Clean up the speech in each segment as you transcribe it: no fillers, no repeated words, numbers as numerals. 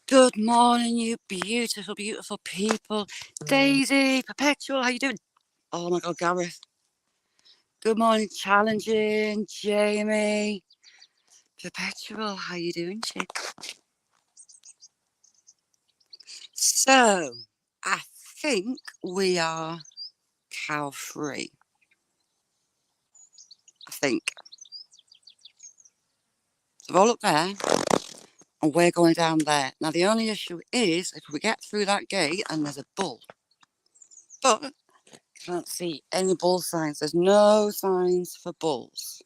Good morning, you beautiful, beautiful people. Daisy, Perpetual, how you doing? Oh my God, Gareth. Good morning, Challenging, Jamie. Perpetual, how you doing, chick? So, I think we are cow free. I think. So roll up there, and we're going down there. Now, the only issue is if we get through that gate and there's a bull. But can't see any bull signs. There's no signs for bulls.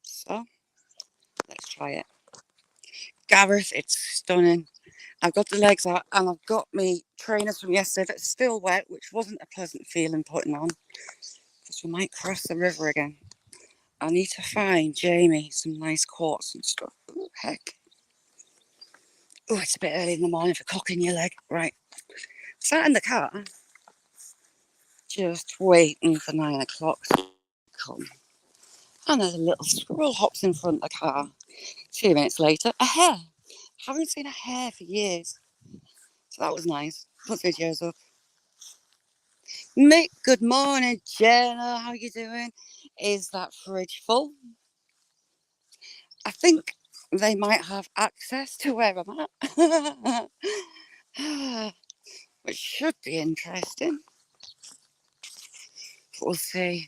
So, let's try it. Gareth, it's stunning. I've got the legs out and I've got my trainers from yesterday that's still wet, which wasn't a pleasant feeling putting on because we might cross the river again. I need to find Jamie some nice quartz and stuff. Ooh, heck. Oh, it's a bit early in the morning for cocking your leg. Right. Sat in the car, just waiting for 9 o'clock to come. And there's a little squirrel hops in front of the car. 2 minutes later, a hare. Haven't seen a hare for years. So that was nice. Put videos up. Mick, good morning. Jenna, how you doing? Is that fridge full? I think they might have access to where I'm at. Which should be interesting. We'll see.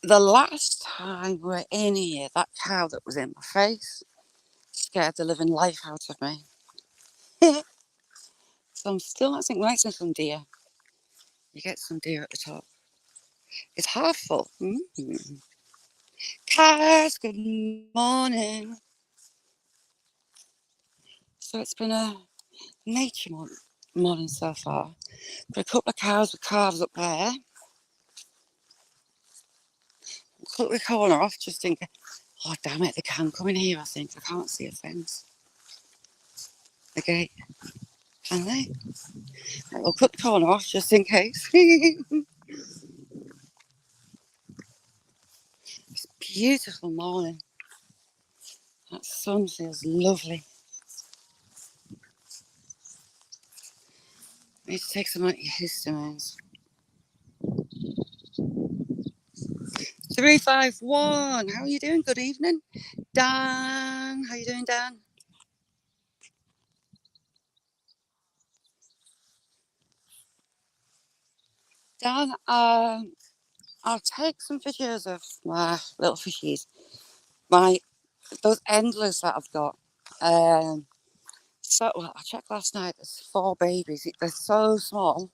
The last time we were in here, that cow that was in my face scared the living life out of me. So I'm still not thinking, right, some deer. You get some deer at the top. It's half full. Mm-hmm. Cars, good morning. So it's been a nature morning so far. Got a couple of cows with calves up there. Cut the corner off just in case. Oh, damn it, they can come in here, I think. I can't see a fence. The gate. Can they? Right, we'll cut the corner off just in case. It's a beautiful morning. That sun feels lovely. I need to take some antihistamines. 351. How are you doing? Good evening. Dan, how you doing, Dan? Dan, I'll take some videos of my little fishies. Those endless that I've got. Well, I checked last night. There's 4 babies. They're so small.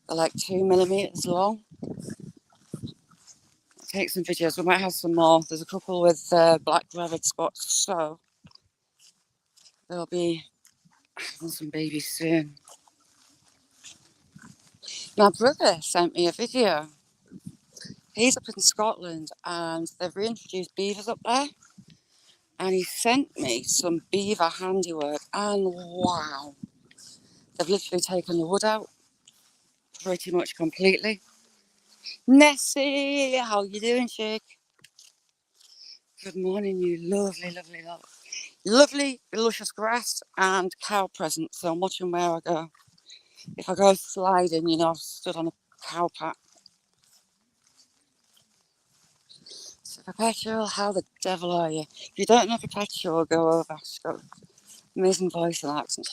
They're like 2 millimeters long. I'll take some videos. We might have some more. There's a couple with black rabbit spots, so there'll be some babies soon. My brother sent me a video. He's up in Scotland and they've reintroduced beavers up there. And he sent me some beaver handiwork, and wow, they've literally taken the wood out pretty much completely. Nessie, how you doing, chick? Good morning, you lovely, lovely, lovely, luscious grass and cow present. So I'm watching where I go. If I go sliding, I've stood on a cow pat. So Perpetual, how the devil are you? If you don't know Perpetual, go over. She's got an amazing voice and accent.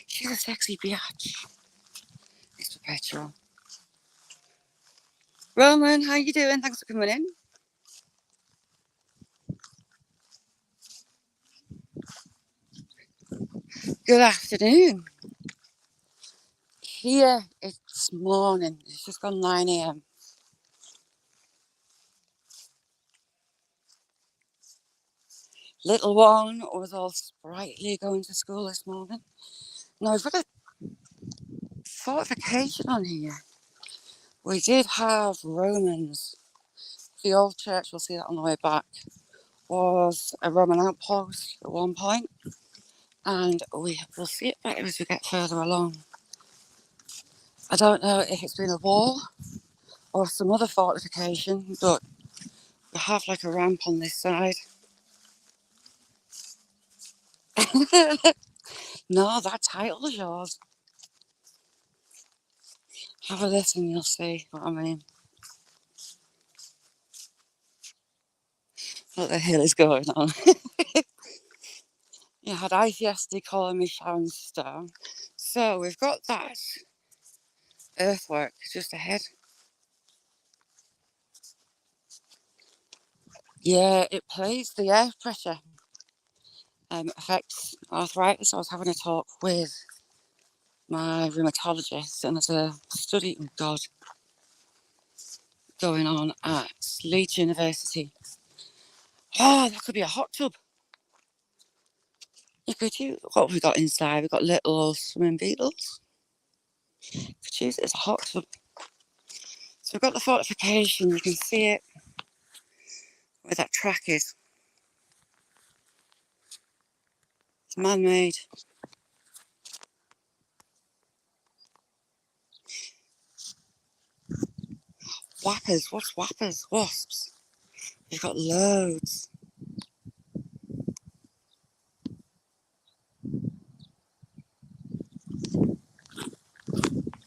She's a sexy biatch. It's Perpetual. Roman, how you doing? Thanks for coming in. Good afternoon. Here it's morning. It's just gone 9 a.m. Little one was all sprightly going to school this morning. Now we've got a fortification on here. We did have Romans. The old church, we'll see that on the way back, was a Roman outpost at one point. And we'll see it better as we get further along. I don't know if it's been a wall or some other fortification, but We have like a ramp on this side. No, that title's yours. Have a listen, you'll see what I mean. What the hell is going on? You had ice yesterday calling me Sharon Stone. So we've got that earthwork just ahead. Yeah, it plays the air pressure. Affects arthritis. I was having a talk with my rheumatologist, and there's a study, oh God, going on at Leeds University. Oh, that could be a hot tub. You could use, what have we got inside? We've got little swimming beetles. You could use it as a hot tub. So we've got the fortification, you can see it where that track is. It's man-made. Whappers, what's whappers? Wasps. You've got loads.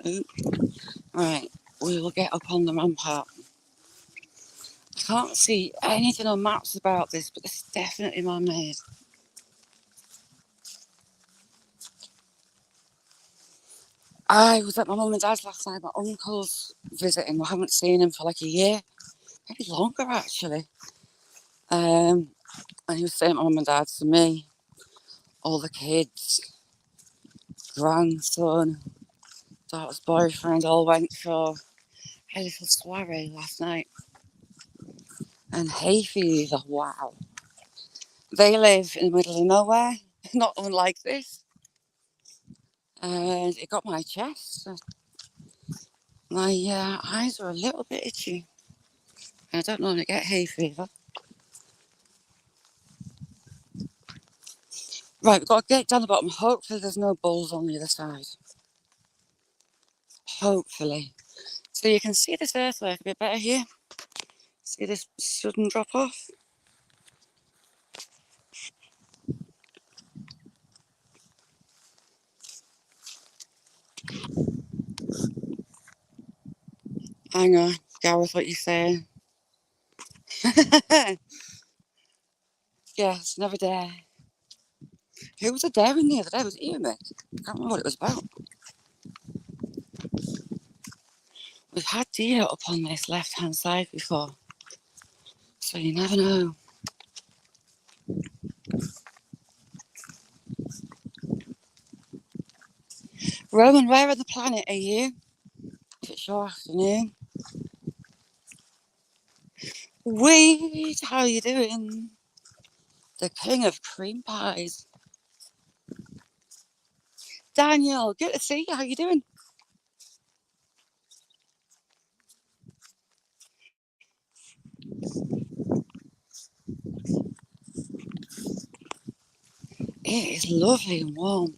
Oop. Right, we will get up on the rampart. I can't see anything on maps about this, but this is definitely man-made. I was at my mum and dad's last night. My uncle's visiting. I haven't seen him for like a year, maybe longer actually. And he was saying, my mum and dad, to me, all the kids, grandson, daughter's boyfriend, all went for a little soiree last night. And hay fever, wow. They live in the middle of nowhere, not unlike this. And it got my chest. My eyes are a little bit itchy. I don't normally get hay fever. Right, we've got to get down the bottom. Hopefully there's no bulls on the other side. Hopefully. So you can see this earthwork a bit better here. See this sudden drop off? Hang on, Gareth, what you saying? Yes, never dare. Who was a daring the other day? Was it you, Mick? I can't remember what it was about. We've had deer up on this left-hand side before, so you never know. Roman, where on the planet are you? If it's your afternoon. Weed, how are you doing? The king of cream pies. Daniel, good to see you. How you doing? It is lovely and warm.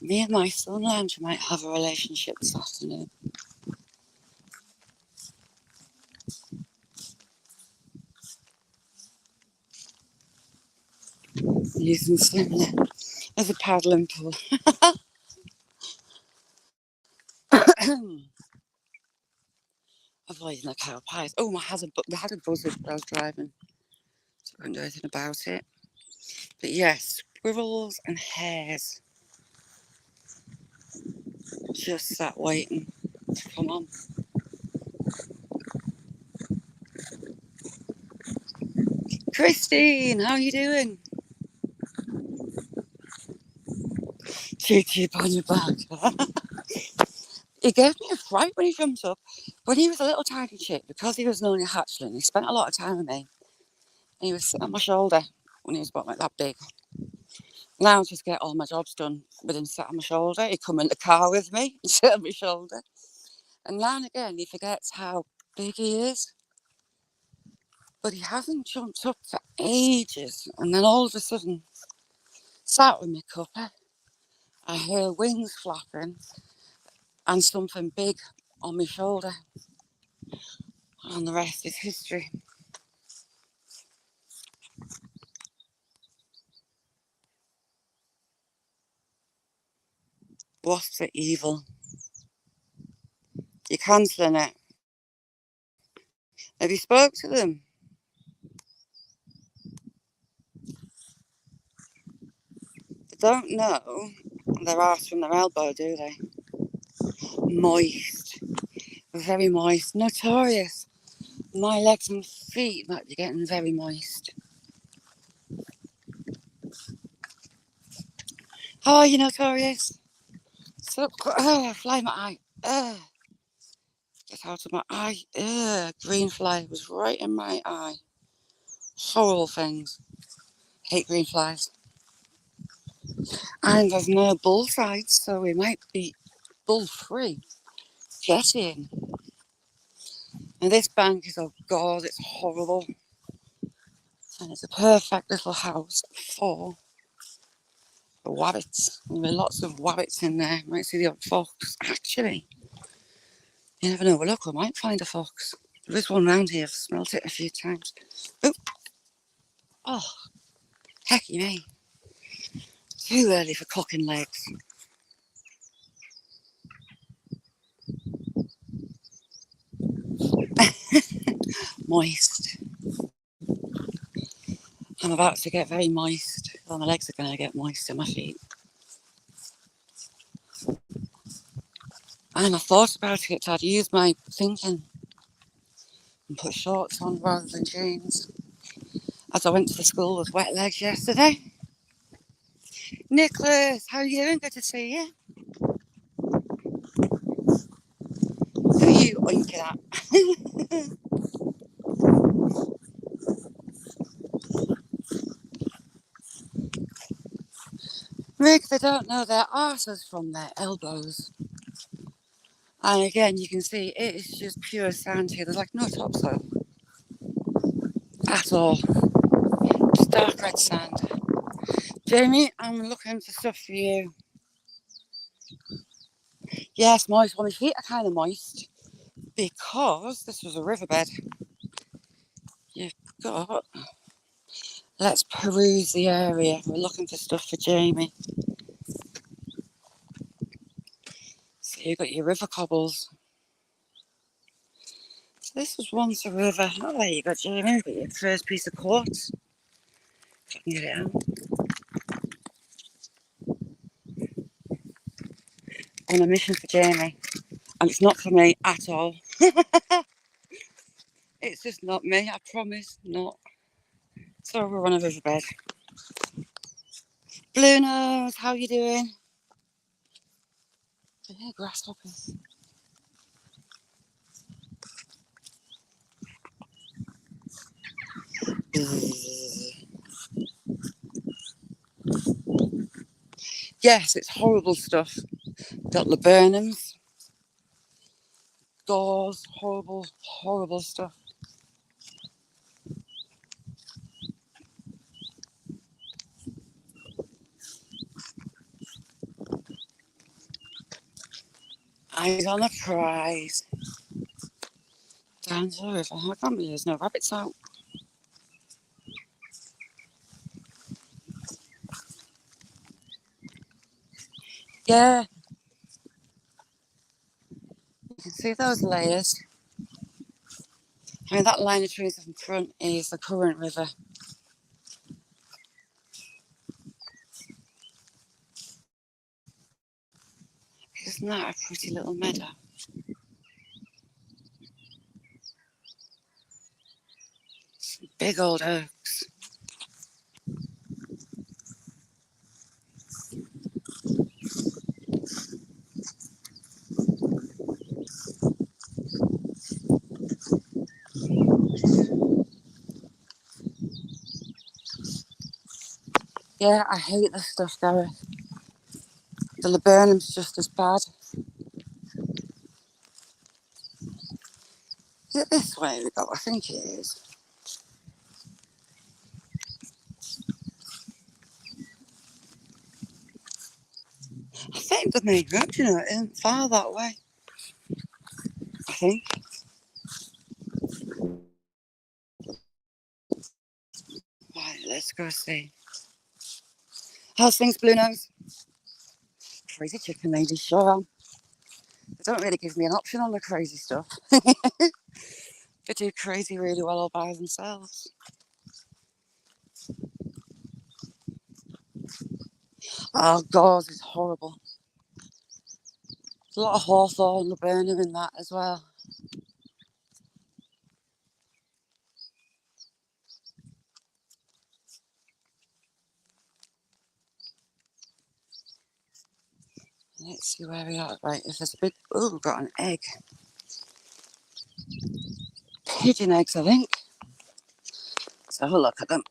Me and my sun lounger might have a relationship this afternoon. Using swimming as a paddling pool. Avoiding the cow pies. Oh, we had a buzzard when I was driving, so I couldn't do anything about it. But yes, squirrels and hares just sat waiting to come on. Christine, how you doing? Choo choo on your back. He gave me a fright when he jumped up. When he was a little tiny chick, because he was only a hatchling, he spent a lot of time with me. And he was sitting on my shoulder when he was about like that big. Now I just get all my jobs done with him sat on my shoulder. He'd come in the car with me and sit on my shoulder. And now and again he forgets how big he is. But he hasn't jumped up for ages. And then all of a sudden, sat with me cuppa, I hear wings flapping and something big on my shoulder. And the rest is history. Wasps are evil. You're cancelling it. Have you spoke to them? They don't know their arse from their elbow, do they? Moist. Very moist. Notorious. My legs and feet might be getting very moist. How are you, Notorious? So, fly my eye. Get out of my eye. Green fly was right in my eye. Horrible things. Hate green flies. And there's no bull sides, so we might be bull free. Get in. And this bank is, oh God, it's horrible. And it's a perfect little house for wabbits. There'll be lots of wabbits in there. You might see the odd fox. Actually, you never know. Well, look, we might find a fox. There is one round here. I've smelt it a few times. Oh, hecky me. Too early for cocking legs. Moist. I'm about to get very moist. Well, my legs are going to get moist in my feet. And I thought about it. I'd use my thinking and put shorts on rather than jeans. As I went to the school with wet legs yesterday. Nicholas, how are you doing? Good to see you. Who are you oinking at? Rick, they don't know their arses from their elbows. And again, you can see it is just pure sand here. There's like no topsoil at all. Just dark red sand. Jamie, I'm looking for stuff for you. Yes, moist. Well, my feet are kind of moist because this was a riverbed. You've got... Let's peruse the area. We're looking for stuff for Jamie. So you've got your river cobbles. So this was once a river. Oh, there you go, Jamie. You've got your first piece of quartz. If I can get it out. On a mission for Jamie. And it's not for me at all. It's just not me, I promise, not. So we're on a riverbed. Blue Nose, how you doing? I hear grasshoppers. Yes, it's horrible stuff. Got laburnums, gauze, horrible, horrible stuff. Eyes on a prize. Down to the river. I can't believe there's no rabbits out. Yeah, you can see those layers. I mean, that line of trees in front is the current river. Isn't that a pretty little meadow? Some big old oaks. Yeah, I hate this stuff, Gareth. The laburnum's just as bad. Is it this way we go? I think it is. I think the main road, you know, it isn't far that way. I think. Right, let's go see. How's things, Blue Nose? crazy chicken lady, sure am. They don't really give me an option on the crazy stuff. They do crazy really well all by themselves. Oh, gauze is horrible. There's a lot of hawthorn, laburnum in that as well. Let's see where we are. Right, if there's a big... Oh, we've got an egg. Pigeon eggs, I think. Let's have a look at them.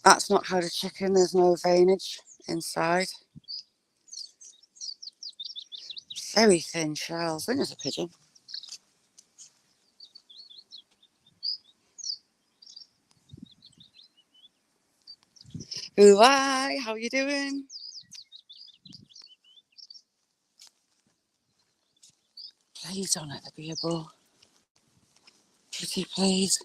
That's not had a chicken. There's no veinage inside. Very thin shells. I think there's a pigeon. Ooh, hi, how you doing? Please don't let there be a bull. Pretty please.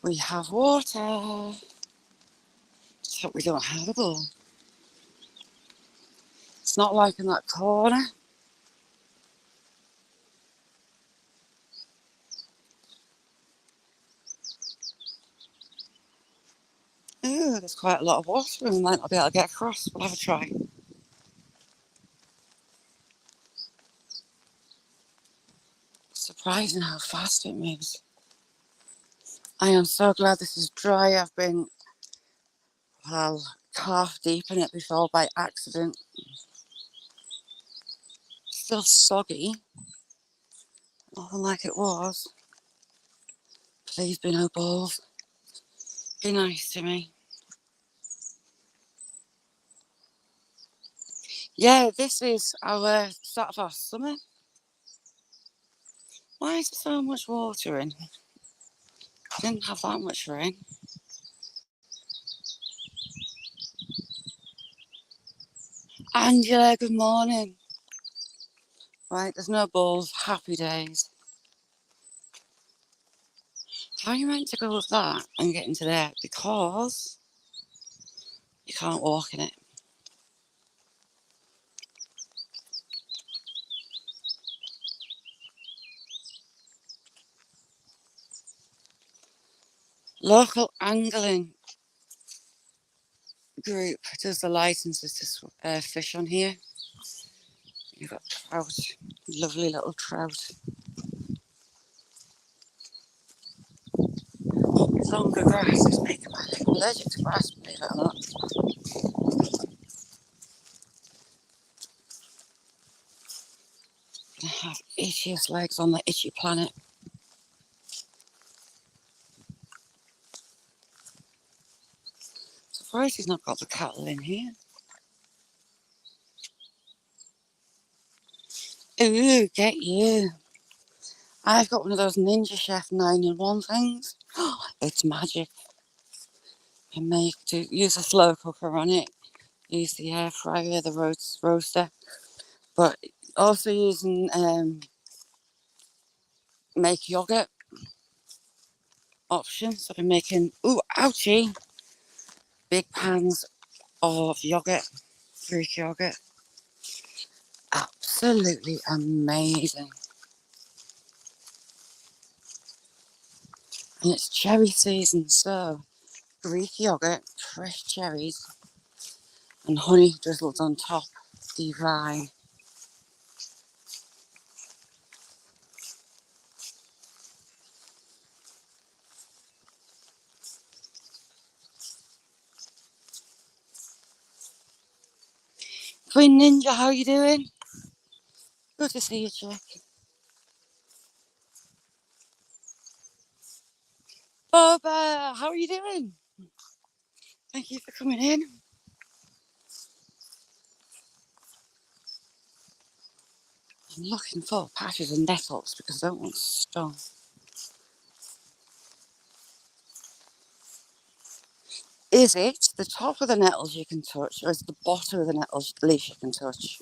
We have water. Except we don't have a bull. It's not like in that corner. Ooh, there's quite a lot of water and we might not be able to get across. We'll have a try. Surprising how fast it moves. I am so glad this is dry. I've been, well, calf deep in it before by accident. Still soggy. Nothing like it was. Please be no balls. Be nice to me. Yeah, this is our start of our summer. Why is there so much water in? Didn't have that much rain. Angela, good morning. Right, there's no balls. Happy days. How are you meant to go with that and get into there? Because you can't walk in it. Local angling group does the licenses to fish on here. You've got trout, lovely little trout. Longer grass is making my leg allergic to grass, believe it or not. I have itchiest legs on the itchy planet. Surprised he's not got the cattle in here. Ooh, get you. I've got one of those Ninja Chef 9-in-1 things. It's magic. And use a slow cooker on it. Use the air fryer, the roaster. But also using make yogurt options. I've been making, ooh, ouchie, big pans of yogurt, Greek yogurt. Absolutely amazing. And it's cherry season, so Greek yogurt, fresh cherries, and honey drizzled on top. Divine. Queen Ninja, how you doing? Good to see you, chick. Boba, how are you doing? Thank you for coming in. I'm looking for patches of nettles because I don't want stung. Is it the top of the nettles you can touch, or is it the bottom of the nettles leaf you can touch?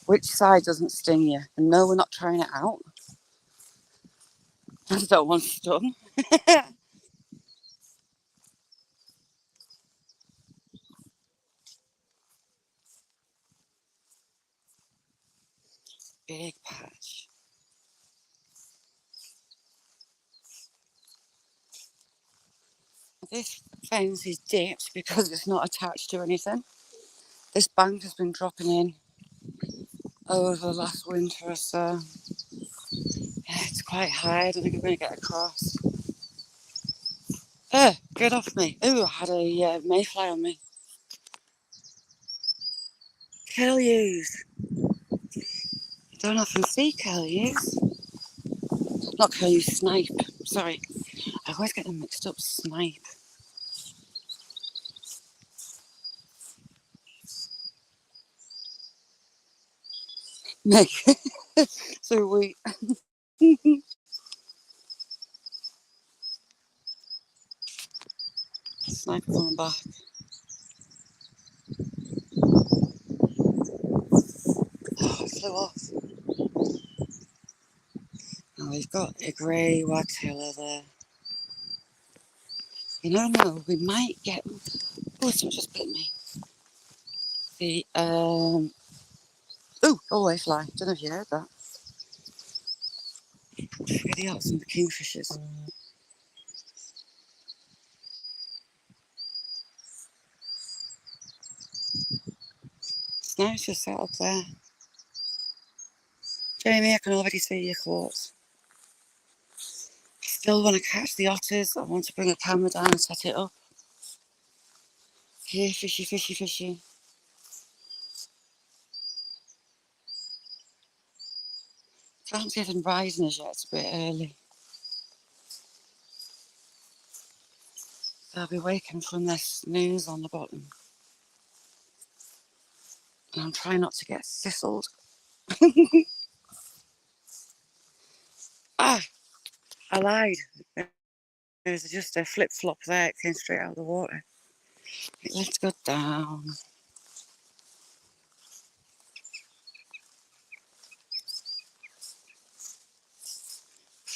Which side doesn't sting you? And no, we're not trying it out. I don't want stung. Big patch. This fence is dipped because it's not attached to anything. This bank has been dropping in over the last winter or so. Yeah, it's quite high. I don't think I'm going to get across. Get off me. Ooh, I had a mayfly on me. Curlews. I don't often see curlews. Not curlews, snipe. Sorry. I always get them mixed up. Snipe. Meg. So we. Sniper coming back. Oh, it flew off. And we've got a grey wagtail there. You never know, we might get. Oh, someone just bit me. The always fly. Don't know if you heard that. The ots and the kingfishers. Snow's just sat up there. Jamie, I can already see your thoughts. I still want to catch the otters. I want to bring a camera down and set it up. Here, fishy, fishy, fishy. Can't see them rising as yet. It's a bit early. They'll be waking from their snooze on the bottom. And I'm trying not to get thistled. I lied. There's just a flip-flop there. It came straight out of the water. Let's go down.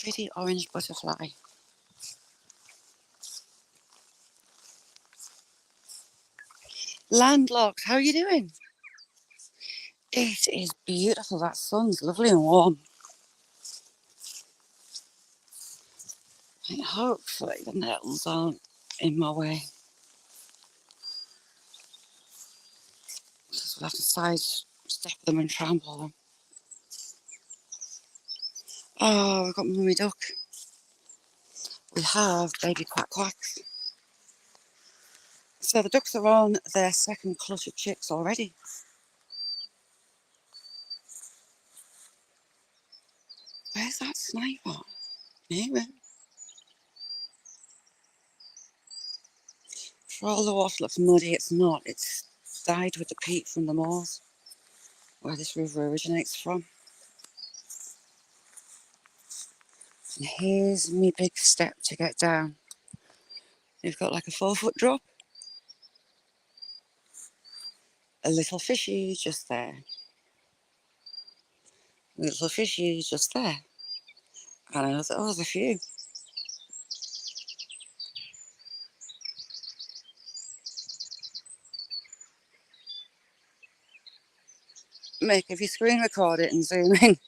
Pretty orange butterfly. Landlocked, how are you doing? It is beautiful. That sun's lovely and warm. And hopefully the nettles aren't in my way. Just we'll have to side step them and trample them. Oh, we've got mummy duck. We have baby quack quacks. So the ducks are on their second clutch of chicks already. Where's that sniper? Maybe. For all the water looks muddy, it's not. It's dyed with the peat from the moors, where this river originates from. And here's me big step to get down. You've got like a 4-foot drop. A little fishy just there. A little fishy just there. And another, oh, there's a few. Mick, if you screen record it and zoom in,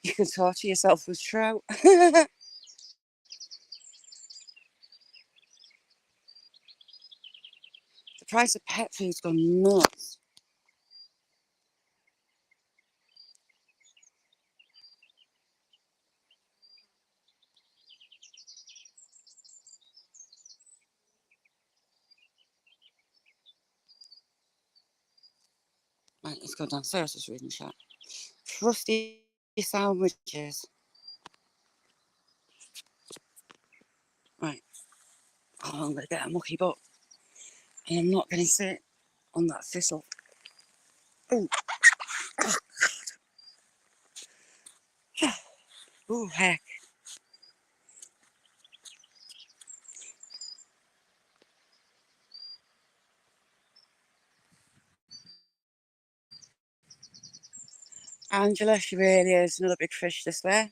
you can torture yourself with trout. The price of pet food's gone nuts. Right, let's go downstairs, just reading chat. Crusty sandwiches. Right, oh, I'm going to get a mucky butt. And I'm not going to sit on that thistle. Oh, Oh, heck. Angela, she really is another big fish this way.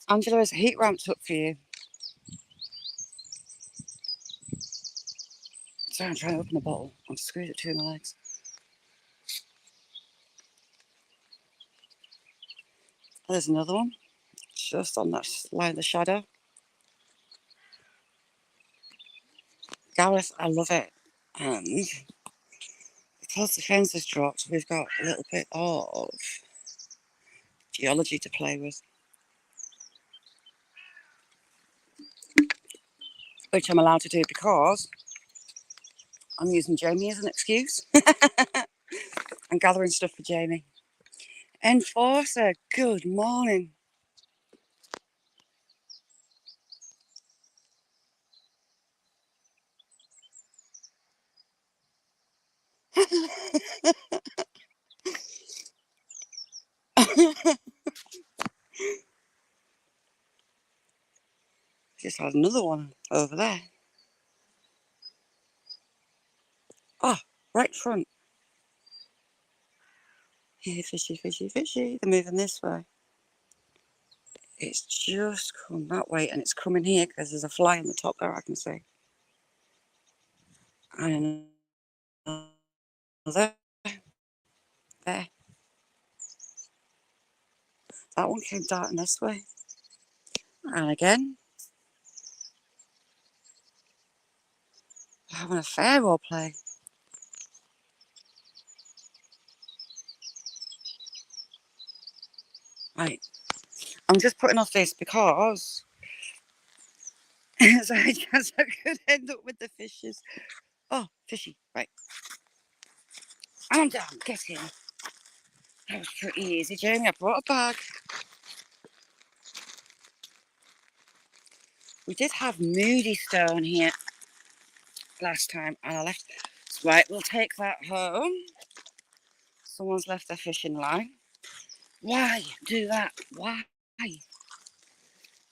Angela, is the heat ramped up for you? Sorry, I'm trying to open the bottle. I've screwed it between my legs. Oh, there's another one. Just on that line of the shadow. Gareth, I love it. And because the fence has dropped, we've got a little bit of geology to play with, which I'm allowed to do because I'm using Jamie as an excuse. I'm gathering stuff for Jamie. Enforcer, good morning. Just had another one over there. Oh, right front. Here, fishy, fishy, fishy. They're moving this way. It's just come that way and it's coming here because there's a fly on the top there I can see. And another there. That one came darting this way. And again. Having a fair role play. Right. I'm just putting off this because so I guess I could end up with the fishes. Oh, fishy. Right. I'm down. Get in. That was pretty easy, Jamie. I brought a bag. We did have Moody Stone here last time and I left. Right, we'll take that home. Someone's left their fishing line. Why do that? Why?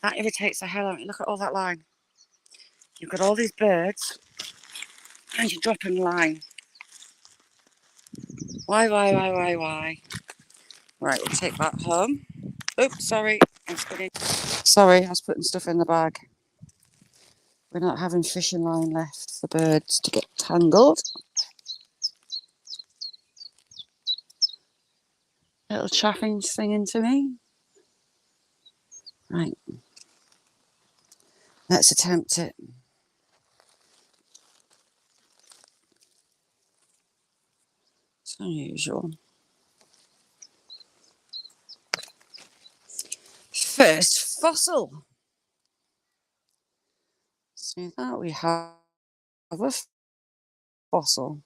That irritates the hell out of me. Look at all that line. You've got all these birds and you're dropping line. Why? Right, we'll take that home. Oops, sorry. Sorry, I was putting stuff in the bag. We're not having fishing line left for birds to get tangled. Little chaffing singing to me. Right. Let's attempt it. It's unusual. First fossil. See that we have a fossil.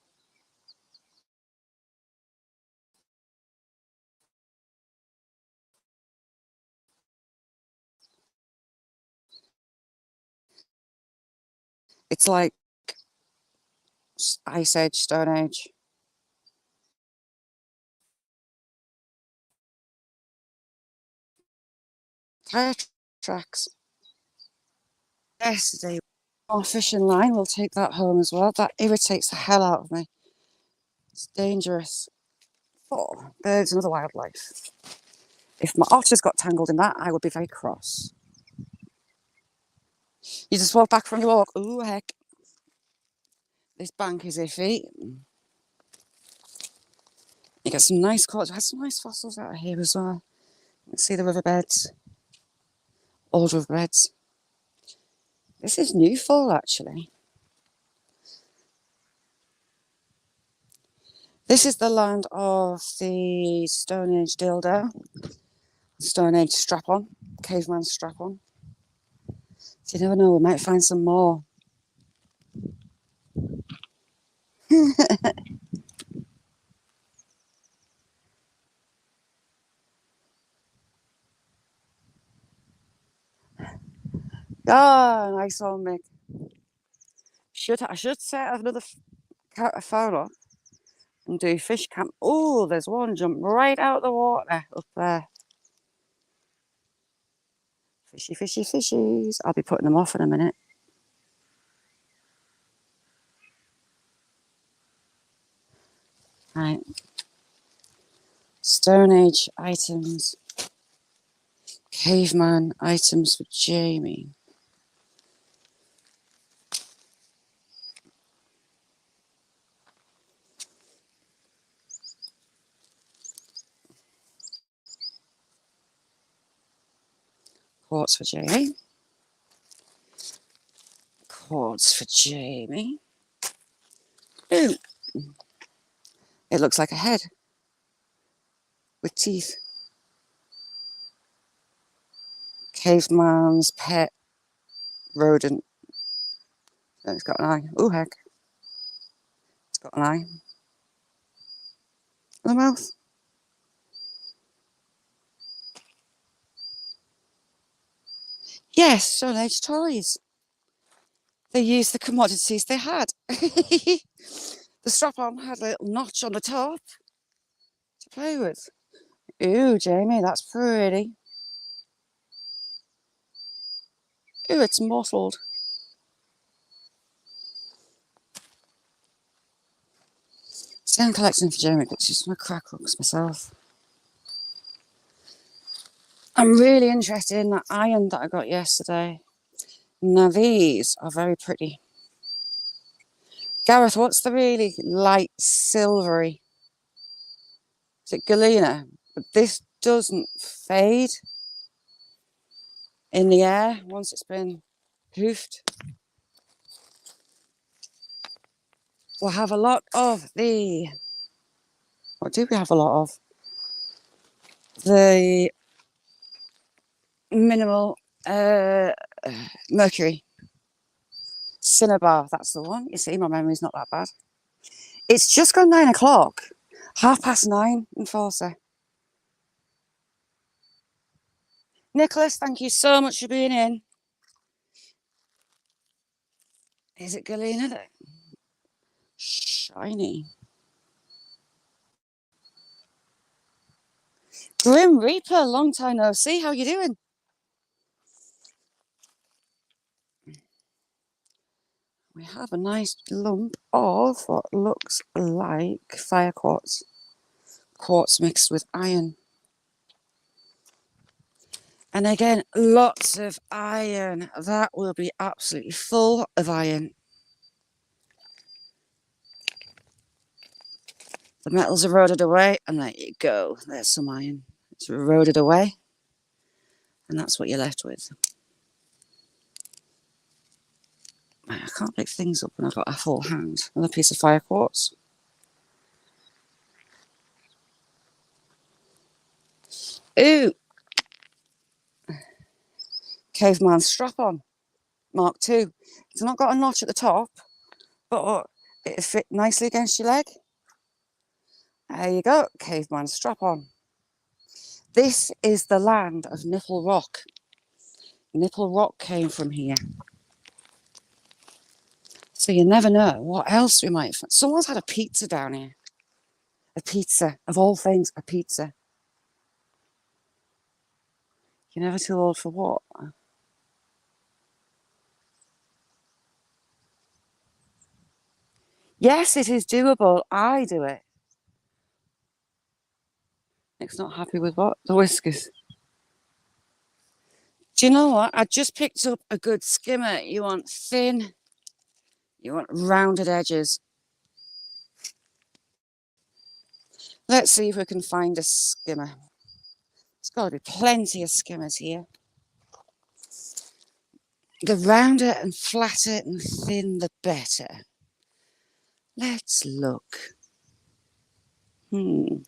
It's like Ice Age, Stone Age. Tire tracks. Yesterday, our fishing line, we'll take that home as well. That irritates the hell out of me. It's dangerous for birds and other wildlife. If my otters got tangled in that, I would be very cross. You just walk back from your walk. Ooh, heck. This bank is iffy. You get some nice caught. I had some nice fossils out of here as well. You can see the riverbeds. Old riverbeds. This is Newfall, actually. This is the land of the Stone Age dildo. Stone Age strap-on. Caveman strap-on. So you never know, we might find some more. Oh, nice one, Mick. I should set another phone up and do fish camp. Oh, there's one jump right out the water up there. Fishy, fishy, fishies. I'll be putting them off in a minute. Right. Stone Age items. Caveman items for Jamie. Quartz for Jamie. Quartz for Jamie. Ooh. It looks like a head with teeth. Caveman's pet rodent. Oh, it's got an eye. Oh, heck. It's got an eye. And a mouth. Yes, Stone Age toys. They used the commodities they had. The strap-on had a little notch on the top to play with. Ooh, Jamie, that's pretty. Ooh, it's mottled. Stone collecting for Jamie, but she's my crack hooks myself. I'm really interested in that iron that I got yesterday. Now these are very pretty. Gareth, what's the really light silvery? Is it Galena? But this doesn't fade in the air once it's been poofed. We'll have a lot of the... What do we have a lot of? The minimal mercury. Cinnabar, that's the one. You see, my memory's not that bad. It's just gone 9 o'clock. 9:30 in Forza. Nicholas, thank you so much for being in. Is it Galena? Shiny. Grim Reaper, long time no see. How you doing? We have a nice lump of what looks like fire quartz. Quartz mixed with iron. And again, lots of iron. That will be absolutely full of iron. The metal's eroded away, and there you go. There's some iron. It's eroded away, and that's what you're left with. I can't pick things up when I've got a full hand. Another piece of fire quartz. Ooh! Caveman strap-on. Mark II. It's not got a notch at the top, but it'll fit nicely against your leg. There you go, Caveman strap-on. This is the land of Nipple Rock. Nipple Rock came from here. So you never know what else we might find. Someone's had a pizza down here. A pizza, of all things, a pizza. You're never too old for what? Yes, it is doable. I do it. Nick's not happy with what? The whiskers. Do you know what? I just picked up a good skimmer. You want thin, you want rounded edges. Let's see if we can find a skimmer. There's got to be plenty of skimmers here. The rounder and flatter and thin, the better. Let's look. That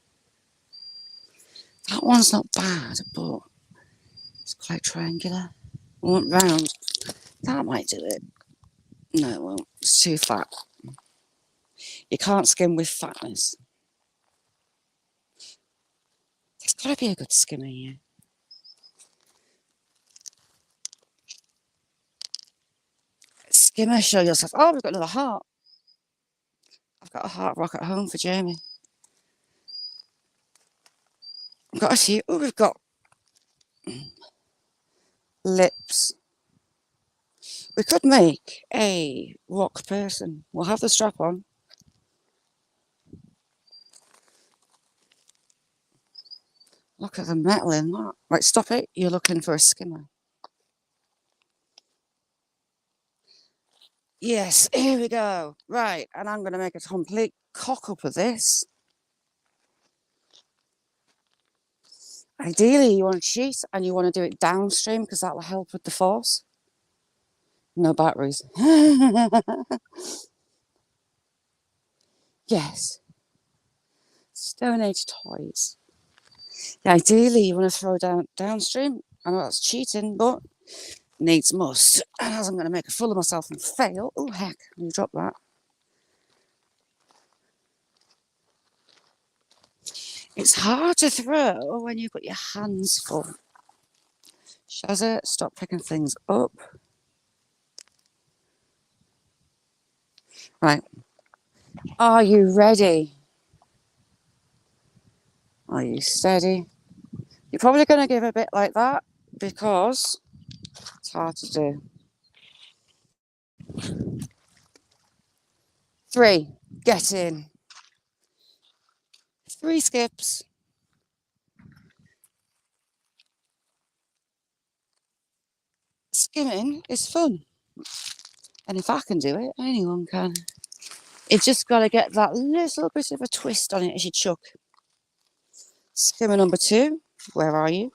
one's not bad, but it's quite triangular. I want round. That might do it. No, it won't. It's too fat. You can't skim with fatness. There's got to be a good skimmer here. Skimmer, show yourself. Oh, we've got another heart. I've got a heart rock at home for Jamie. I've got a few. Oh, we've got lips. We could make a rock person. We'll have the strap on. Look at the metal in that. Right, stop it. You're looking for a skimmer. Yes, here we go. Right, and I'm going to make a complete cock up of this. Ideally, you want to cheat and you want to do it downstream because that will help with the force. No batteries. Yes. Stone Age toys. Yeah, ideally, you want to throw downstream. I know that's cheating, but needs must. As I'm going to make a fool of myself and fail. Oh, heck, you drop that. It's hard to throw when you've got your hands full. Shazza, stop picking things up. Right. Are you ready? Are you steady? You're probably going to give a bit like that because it's hard to do. 3. Get in. 3 skips. Skimming is fun. And if I can do it, anyone can. You've just got to get that little bit of a twist on it as you chuck. Skimmer number 2. Where are you?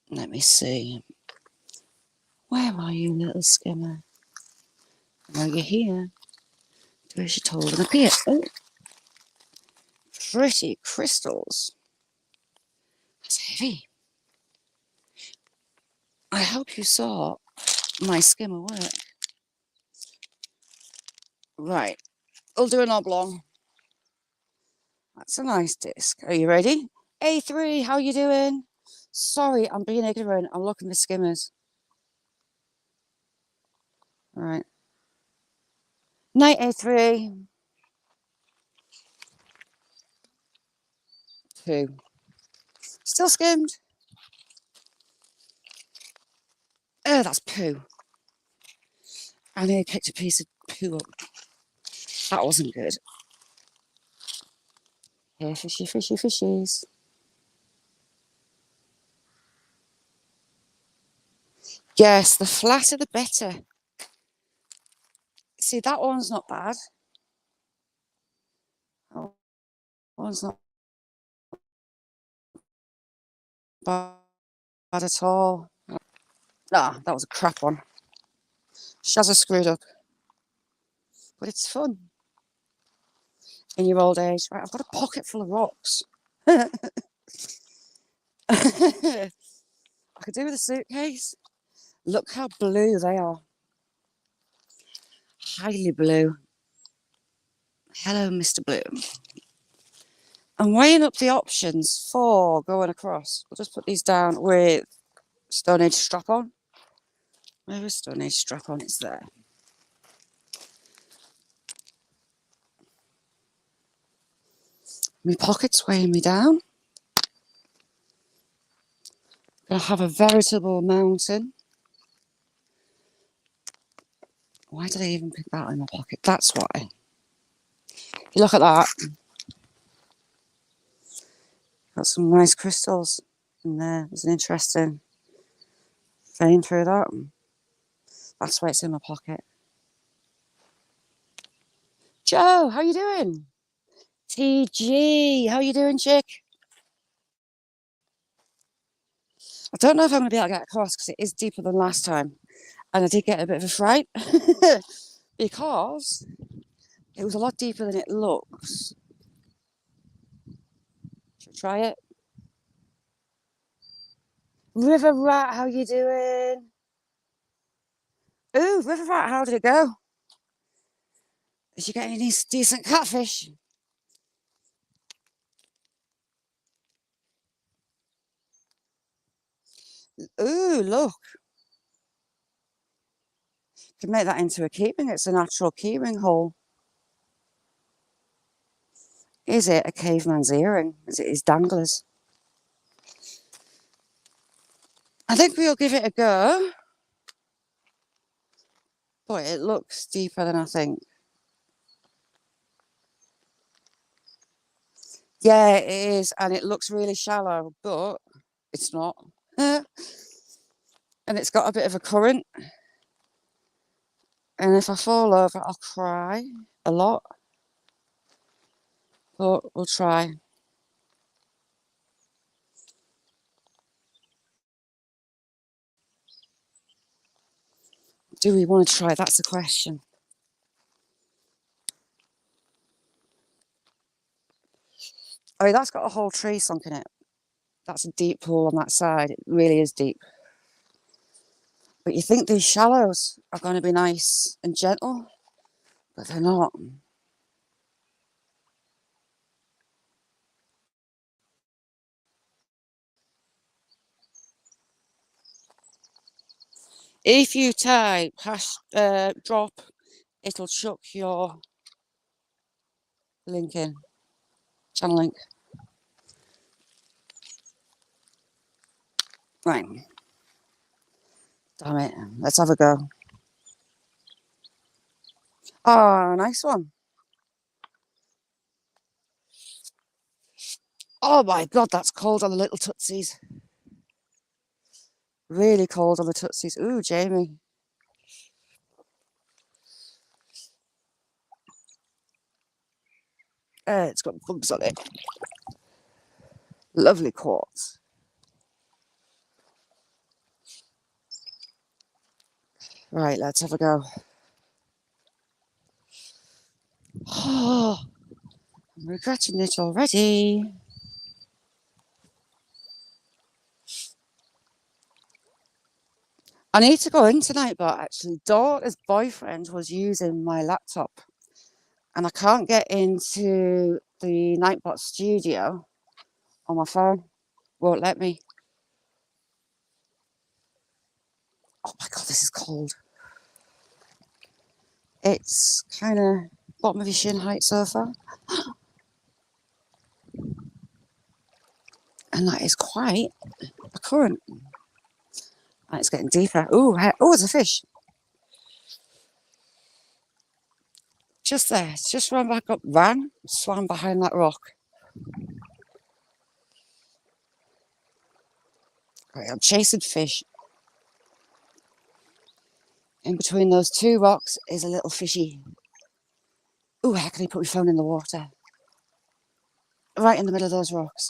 Let me see. Where are you, little skimmer? Are you here? Where's your told and appear? Oh, pretty crystals. That's heavy. I hope you saw my skimmer work. Right, we'll do an oblong. That's a nice disc. Are you ready? A3, how you doing? Sorry, I'm being ignorant. I'm looking for skimmers. All right. Night A3. 2. Still skimmed. Oh, that's poo. I nearly picked a piece of poo up. That wasn't good. Here, fishy, fishy, fishies. Yes, the flatter the better. See, that one's not bad. That one's not bad at all. Nah, that was a crap one. Shazza screwed up. But it's fun. In your old age. Right, I've got a pocket full of rocks. I could do with a suitcase. Look how blue they are. Highly blue. Hello, Mr. Blue. I'm weighing up the options for going across. We'll just put these down with Stone Age strap on. Where is Stone Age strap on? It's there. My pocket's weighing me down. Gonna have a veritable mountain. Why did I even pick that in my pocket? That's why. You look at that. Got some nice crystals in there. There's an interesting vein through that. That's why it's in my pocket. Joe, how you doing? TG, how you doing, chick? I don't know if I'm going to be able to get across because it is deeper than last time. And I did get a bit of a fright because it was a lot deeper than it looks. Should we try it? River Rat, how you doing? Ooh, River Rat, how did it go? Did you get any decent catfish? Ooh, look. Can make that into a keyring. It's a natural keyring hole. Is it a caveman's earring? Is it his danglers? I think we'll give it a go. But it looks deeper than I think. Yeah, it is. And it looks really shallow, but it's not. And it's got a bit of a current. And if I fall over, I'll cry a lot. But we'll try. Do we want to try? That's the question. Oh, that's got a whole tree sunk in it. That's a deep pool on that side. It really is deep. But you think these shallows are going to be nice and gentle, but they're not. If you type drop, it'll chuck your link in, channel link. Right. Damn it. Let's have a go. Oh, nice one. Oh my God, that's cold on the little tootsies. Really cold on the tootsies. Ooh, Jamie. It's got bugs on it. Lovely quartz. Right, let's have a go. Oh, I'm regretting it already. I need to go in tonight, but actually, daughter's boyfriend was using my laptop and I can't get into the Nightbot studio on my phone. Won't let me. Oh my God, this is cold. It's kind of bottom of your shin height so far. And that is quite a current. And it's getting deeper. Ooh, there's a fish. Just there. It's just ran back up, swam behind that rock. Right, I'm chasing fish. In between those two rocks is a little fishy. Ooh, how can he put my phone in the water? Right in the middle of those rocks.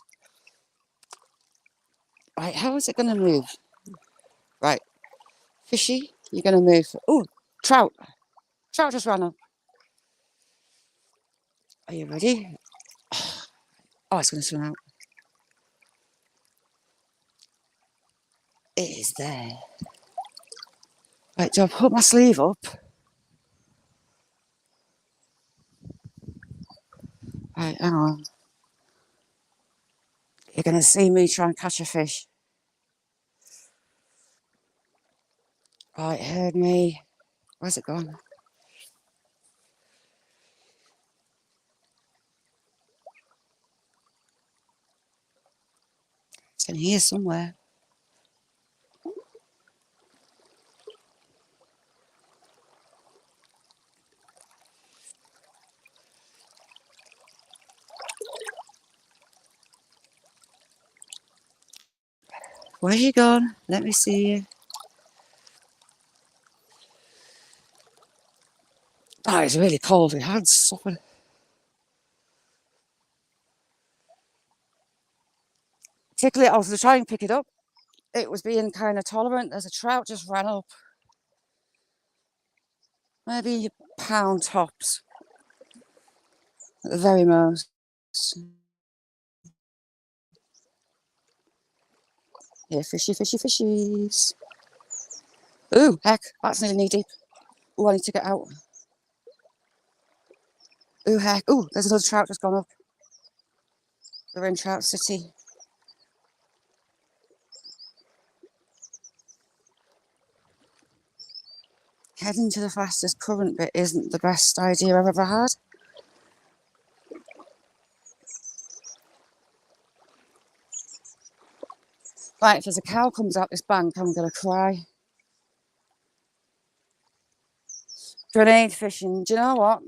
Right, how is it going to move? Right, fishy, you're going to move. Ooh, trout. Trout just ran up. Are you ready? Oh, it's going to swim out. It is there. Right, do I put my sleeve up? Right, hang on. You're going to see me try and catch a fish. Right, heard me. Where's it gone? It's in here somewhere. Where you gone? Let me see you. Oh, it's really cold. It had suffered. Tickle it. I was to try and pick it up. It was being kind of tolerant. There's a trout just ran up. Maybe a pound tops. At the very most. Yeah, fishy, fishy, fishies. Ooh, heck, that's nearly knee deep. Ooh, I need to get out. Ooh, heck. Ooh, there's another trout just gone up. We're in Trout City. heading to the fastest current bit isn't the best idea I've ever had. Right, if there's a cow comes out this bank, I'm going to cry. Grenade fishing. Do you know what?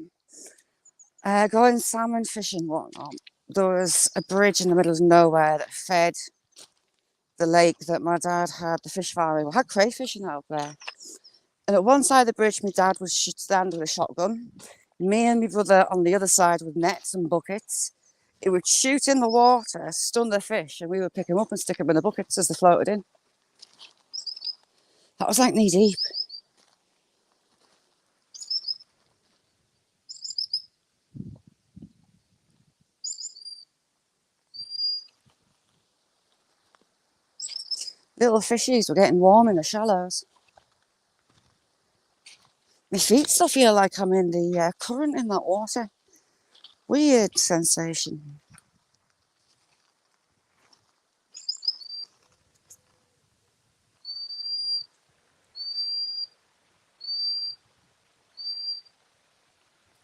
Going salmon fishing, whatnot. There was a bridge in the middle of nowhere that fed the lake that my dad had the fish farming. We had crayfish out there. And at one side of the bridge, my dad was standing with a shotgun. Me and my brother on the other side with nets and buckets. It would shoot in the water, stun the fish, and we would pick them up and stick them in the buckets as they floated in. That was like knee deep. Little fishies were getting warm in the shallows. My feet still feel like I'm in the current in that water. Weird sensation.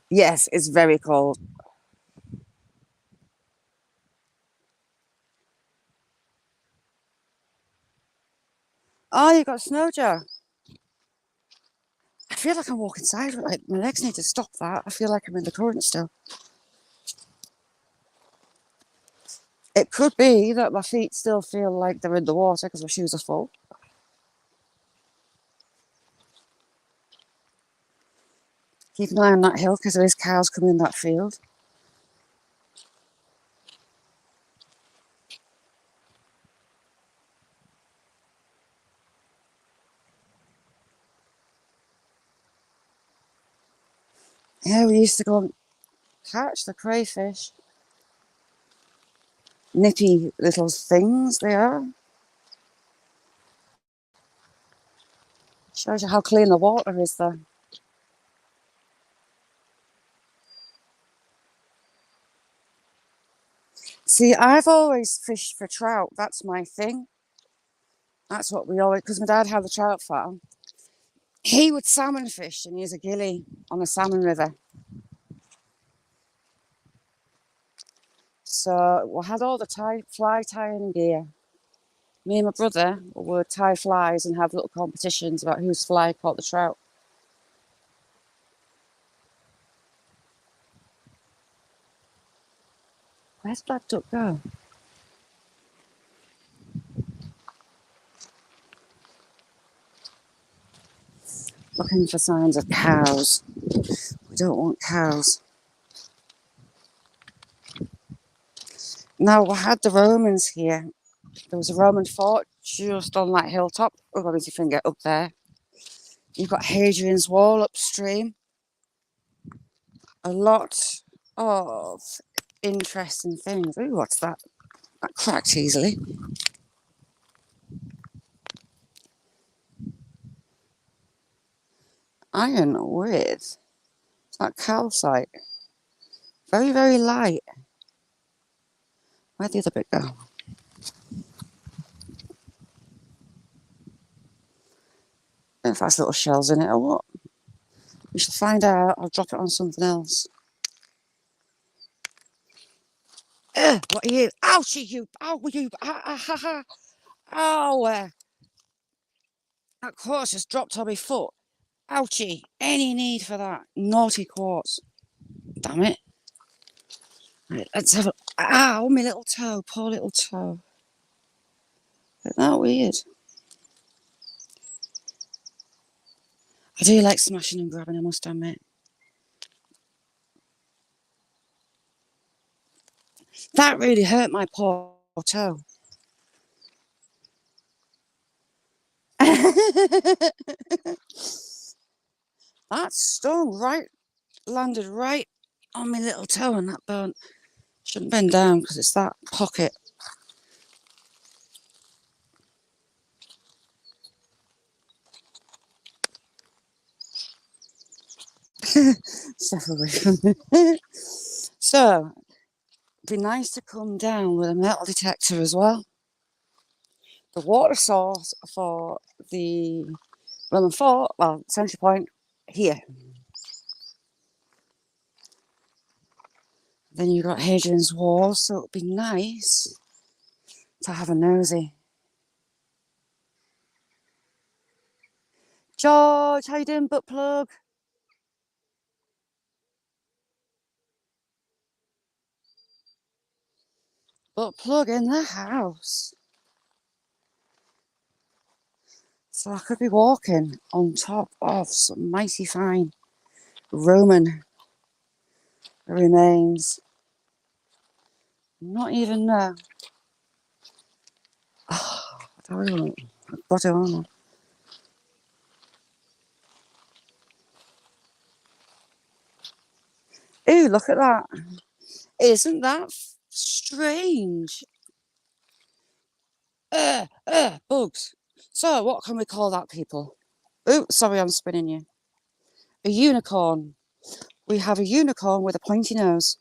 Yes, it's very cold. Oh, you got snow, Joe? I feel like I'm walking sideways. Like my legs need to stop that. I feel like I'm in the current still. It could be that my feet still feel like they're in the water because my shoes are full. Keep an eye on that hill because there is cows coming in that field. Yeah, we used to go and catch the crayfish. Nippy little things they are. Shows you how clean the water is there. See, I've always fished for trout. That's my thing. That's what we always, because my dad had the trout farm. He would salmon fish and use a gilly on a salmon river. So we had all the fly tying gear. Me and my brother would tie flies and have little competitions about whose fly caught the trout. Where's Black Duck go? Looking for signs of cows. We don't want cows. Now, we had the Romans here. There was a Roman fort just on that hilltop. Oh, God, your finger up there. You've got Hadrian's Wall upstream. A lot of interesting things. Ooh, what's that? That cracked easily. Iron with that calcite. Very, very light. Where'd the other bit go? I don't know if that's little shells in it or what. We shall find out. I'll drop it on something else. What are you? Ouchie, you! Ow, you! Ha ha! Ow! That quartz just dropped on my foot. Ouchie! Any need for that? Naughty quartz. Damn it. Right, let's have a. Ow, my little toe. Poor little toe. Isn't that weird? I do like smashing and grabbing, I must admit. That really hurt my poor toe. That stung right, landed right on my little toe, and that bone shouldn't bend down because it's that pocket. Step away from me. So, it'd be nice to come down with a metal detector as well. The water source for the Roman fort, well, Central Point, here. Then you've got Hadrian's Wall, so it would be nice to have a nosy. George, how you doing, butt plug? Butt plug in the house. So I could be walking on top of some mighty fine Roman remains. Not even there. Oh, I don't know. I've got it on. Ooh, look at that. Isn't that strange? Bugs. So, what can we call that, people? Oh, sorry, I'm spinning you. A unicorn. We have a unicorn with a pointy nose.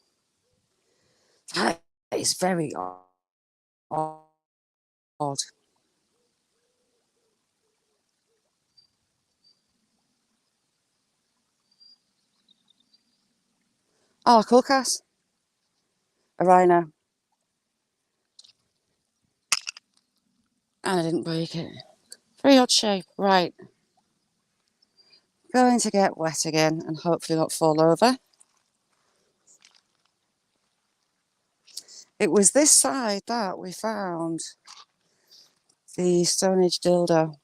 That is very odd. Oh, cool, Cass. A rhino. And I didn't break it. Very odd shape. Right. Going to get wet again and hopefully not fall over. It was this side that we found the Stone Age dildo.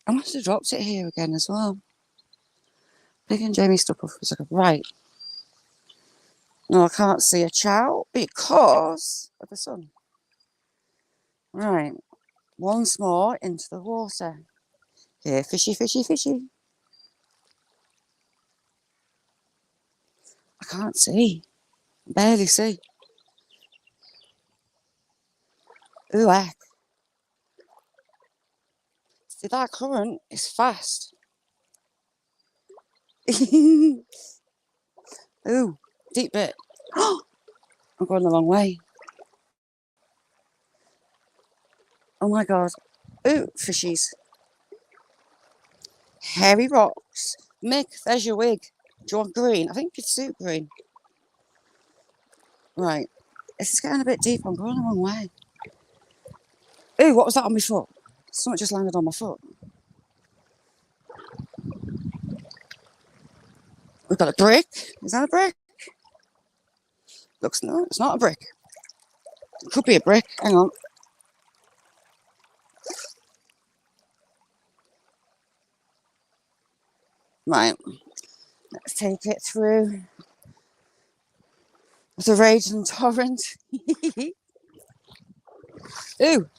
I must have dropped it here again as well. Big and Jamie stuck off for a second. Right. No, I can't see a chow because of the sun. Right. Once more into the water. Here, fishy, fishy, fishy. I can't see. I barely see. Ooh, heck. See, that current is fast. Ooh, deep bit. I'm going the wrong way. Oh my god. Ooh, fishies. Hairy rocks. Mick, there's your wig. Do you want green? I think you'd suit green. Right. This is getting a bit deep. I'm going the wrong way. Ooh, what was that on my foot? Something just landed on my foot. We've got a brick. Is that a brick? Looks no, it's not a brick. It could be a brick. Hang on. Right. Let's take it through the raging torrent. Ooh.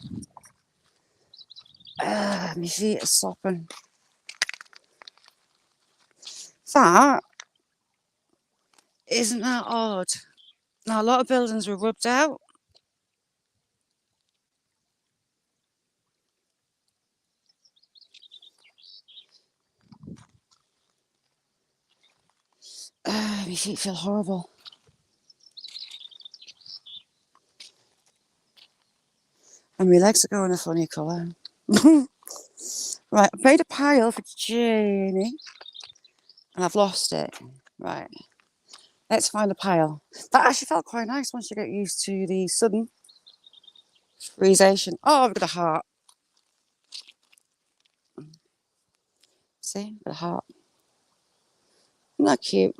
My feet are sopping. That isn't that odd? Now, a lot of buildings were rubbed out. My feet feel horrible. And my legs are going a funny colour. Right, I've made a pile for Jamie. And I've lost it. Right. Let's find a pile. That actually felt quite nice once you get used to the sudden freezation. Oh, we've got a heart. See? Got a heart. Isn't that cute?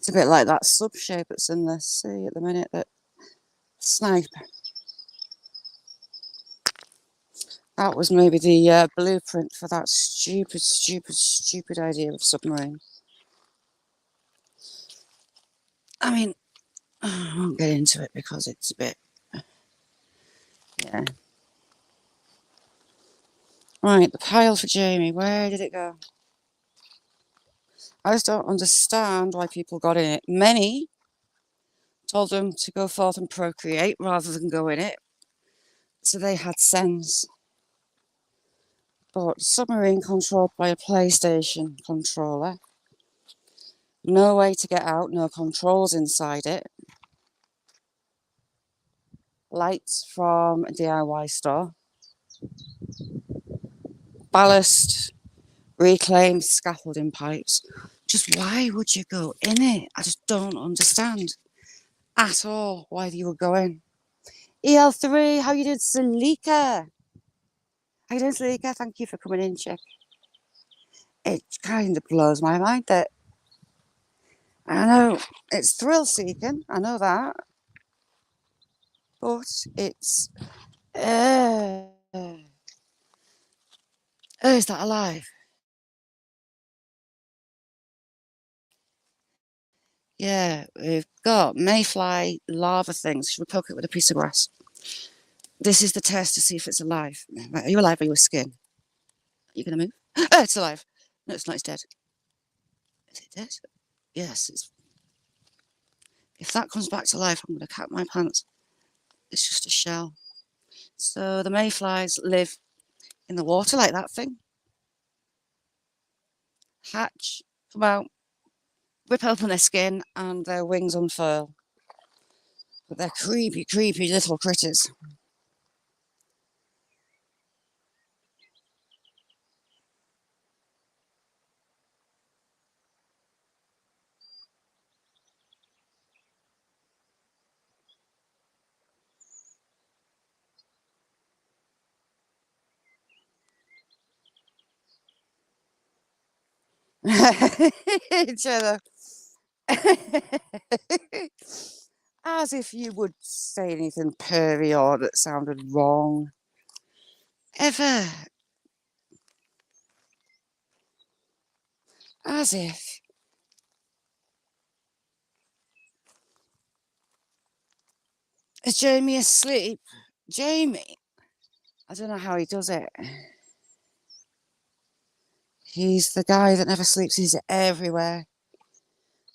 It's a bit like that sub shape that's in the sea at the minute, that snipe. That was maybe the blueprint for that stupid idea of submarine. I mean, I won't get into it because it's a bit, yeah. Right, the pile for Jamie. Where did it go? I just don't understand why people got in it. Many told them to go forth and procreate rather than go in it. So they had sense. But submarine controlled by a PlayStation controller. No way to get out, no controls inside it. Lights from a DIY store. Ballast, reclaimed scaffolding pipes. Just why would you go in it? I just don't understand at all why you would go in. EL3, how you doing, Salika? How you doing, Salika? Thank you for coming in, Chick. It kind of blows my mind that I know it's thrill seeking, I know that, but it's is that alive? Yeah, we've got mayfly larva things. Should we poke it with a piece of grass? This is the test to see if it's alive. Are you alive? Are you a skin? Are you going to move? Oh, it's alive. No, it's not. It's dead. Is it dead? Yes. If that comes back to life, I'm going to cap my pants. It's just a shell. So the mayflies live in the water like that thing. Hatch, come out, rip open their skin, and their wings unfurl. But they're creepy, creepy little critters. Each other. As if you would say anything pervy or that sounded wrong. Ever. As if. Is Jamie asleep? Jamie? I don't know how he does it. He's the guy that never sleeps. He's everywhere.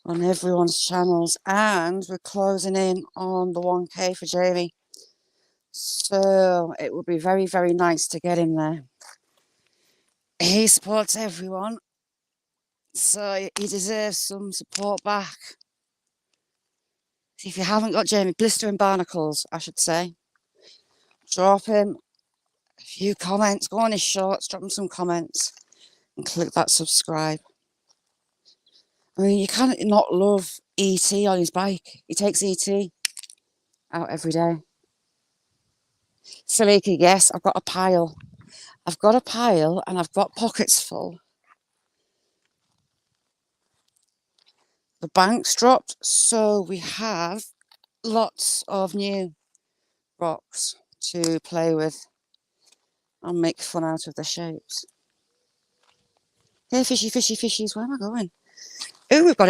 On everyone's channels. And we're closing in on the 1K for Jamie. So it would be very, very nice to get him there. He supports everyone. So he deserves some support back. If you haven't got Jamie, Blistering Barnacles, I should say, drop him a few comments, go on his shorts, drop him some comments, and click that subscribe. I mean, you can't not love ET on his bike. He takes ET out every day. Saliki, yes, I've got a pile. I've got a pile and I've got pockets full. The bank's dropped, so we have lots of new rocks to play with and make fun out of the shapes. Hey, fishy, fishy, fishies, where am I going? Oh, we've got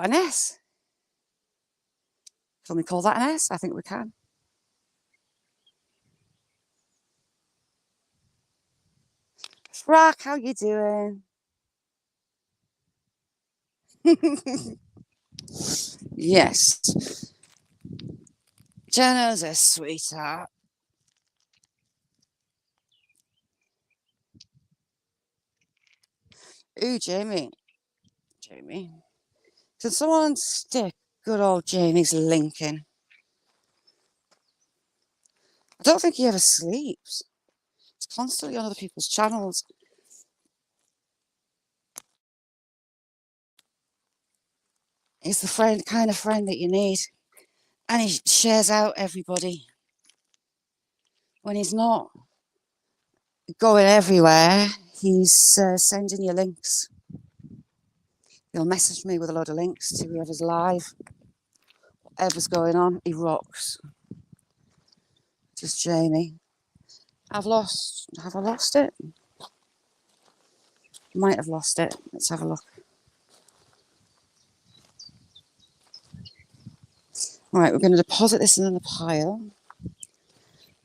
an S. Can we call that an S? I think we can. Rock, how you doing? Yes. Jenna's a sweetheart. Ooh, Jamie. Jamie. Can someone stick good old Jamie's link in? I don't think he ever sleeps. He's constantly on other people's channels. He's the kind of friend that you need. And he shares out everybody. When he's not going everywhere, he's sending you links. He'll message me with a load of links to whoever's live. Whatever's going on, he rocks. Just Jamie. Have I lost it? Might have lost it. Let's have a look. Right, we're going to deposit this in the pile.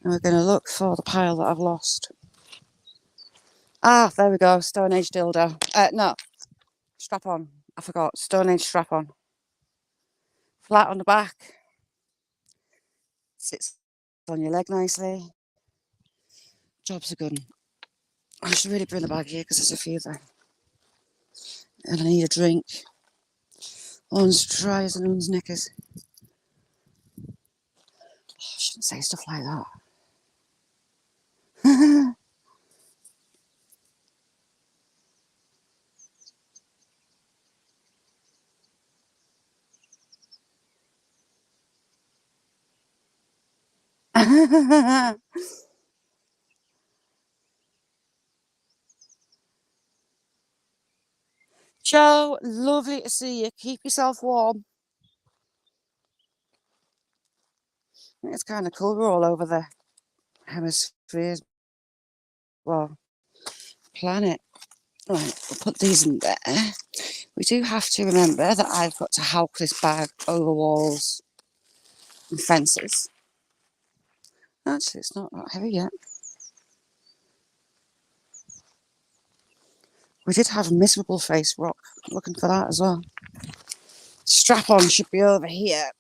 And we're going to look for the pile that I've lost. Ah, there we go. Stone Age dildo. No. Strap on. I forgot. Stone Age strap on. Flat on the back. Sits on your leg nicely. Job's a good one. I should really bring the bag here because there's a few there. And I need a drink. One's dry as an one's knickers. Oh, I shouldn't say stuff like that. Joe, lovely to see you. Keep yourself warm. It's kind of cool. We're all over the hemispheres. Well, planet. Right, we'll put these in there. We do have to remember that I've got to hulk this bag over walls and fences. Actually, it's not that heavy yet. We did have a miserable face rock. Looking for that as well. Strap on should be over here.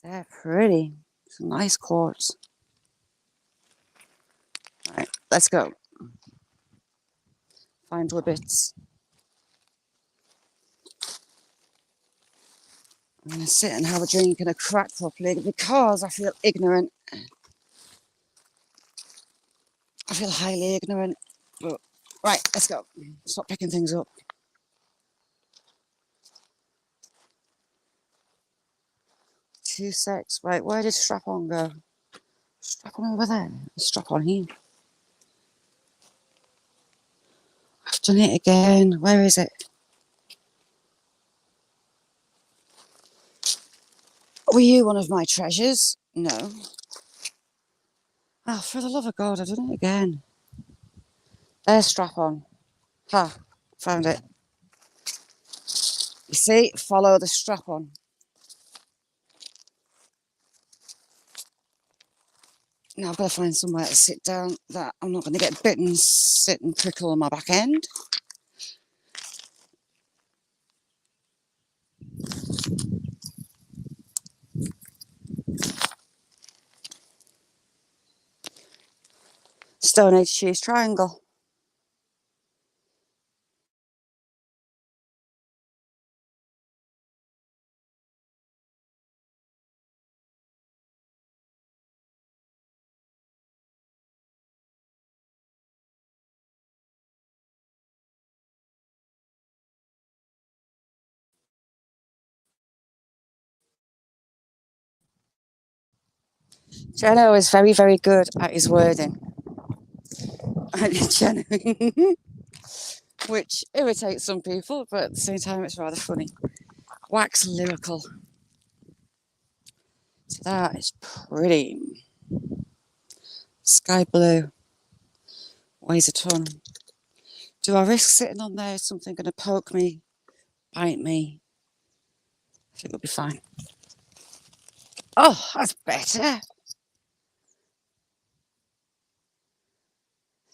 They're pretty. Some nice quartz. Right, let's go. Find the bits. I'm going to sit and have a drink and a crack properly because I feel ignorant. I feel highly ignorant. But, right, let's go. Stop picking things up. 2 secs. Right, where did strap on go? Strap on over there. Strap on here. I've done it again. Where is it? Were you one of my treasures? No. Oh, for the love of God, I've done it again. There's strap on. Ha, found it. You see, follow the strap on. Now I've got to find somewhere to sit down that I'm not going to get bitten, sit and prickle on my back end. Stone Age cheese triangle. Jono is very, very good at his wording. Which irritates some people, but at the same time it's rather funny. Wax lyrical. So that is pretty. Sky blue. Weighs a ton. Do I risk sitting on there? Is something going to poke me, bite me? I think it'll be fine. Oh, that's better.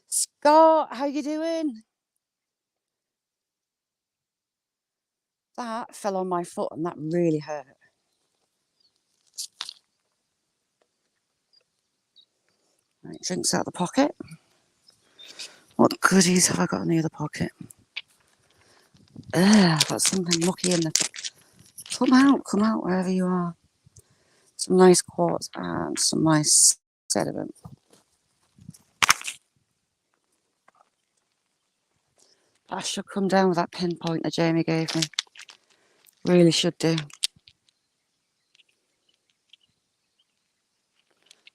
Scott, how you doing? That fell on my foot and that really hurt. Right, drinks out the pocket. What goodies have I got in the other pocket? I've got something mucky in the... Come out, wherever you are. Some nice quartz and some nice sediment. I should come down with that pinpoint that Jamie gave me. Really should do.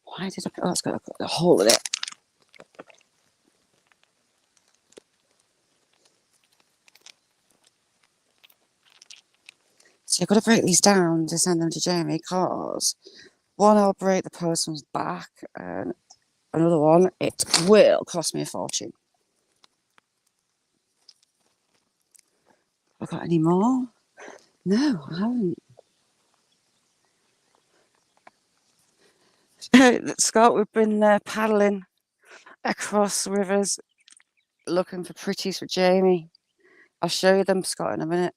Why did I... Oh, it's got a hole in it. So you've got to break these down to send them to Jamie because one, I'll break the postman's back, and another one, it will cost me a fortune. Have I got any more? No, I haven't. Scott, we've been paddling across rivers looking for pretties for Jamie. I'll show you them, Scott, in a minute.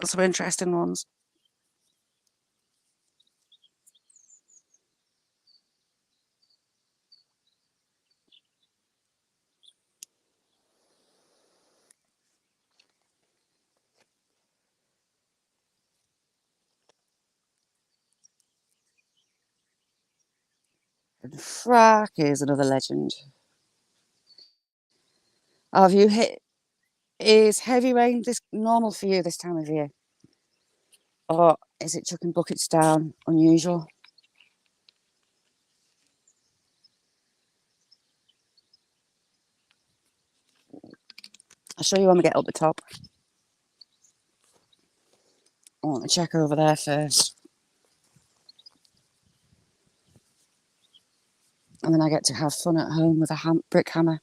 Some interesting ones. And Frack is another legend. Have you hit Is heavy rain this normal for you this time of year? Or is it chucking buckets down unusual? I'll show you when we get up the top. I want to check over there first. And then I get to have fun at home with a brick hammer.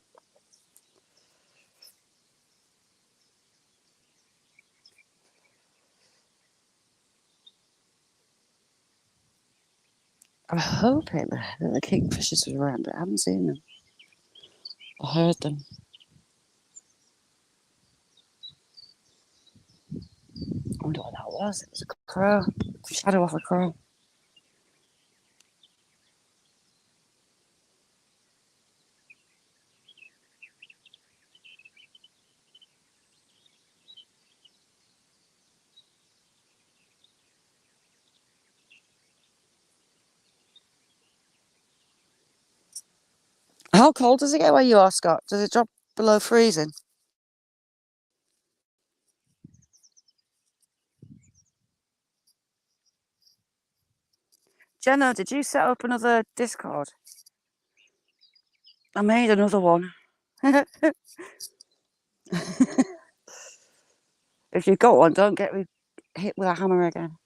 I'm hoping that the kingfishers are around, but I haven't seen them. I heard them. I wonder what that was. It was a crow. Shadow of a crow. How cold does it get where you are, Scott? Does it drop below freezing? Jenna, did you set up another Discord? I made another one. If you've got one, don't get hit with a hammer again.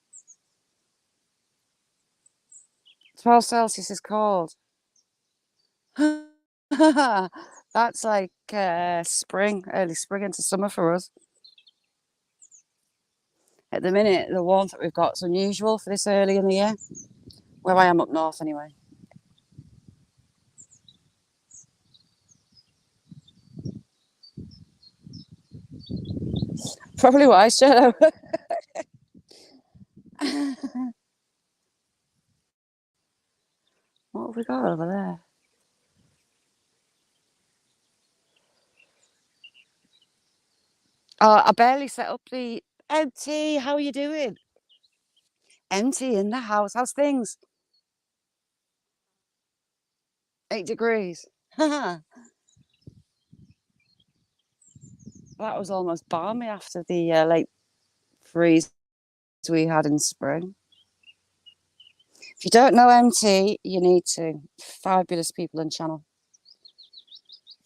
12 Celsius is cold. That's like spring, early spring into summer for us. At the minute, the warmth that we've got is unusual for this early in the year. Where I am up north, anyway. Probably wise, Shadow. What have we got over there? I barely set up the MT. How are you doing? MT in the house. How's things? 8 degrees. That was almost balmy after the late freeze we had in spring. If you don't know MT, you need to. Fabulous people on channel.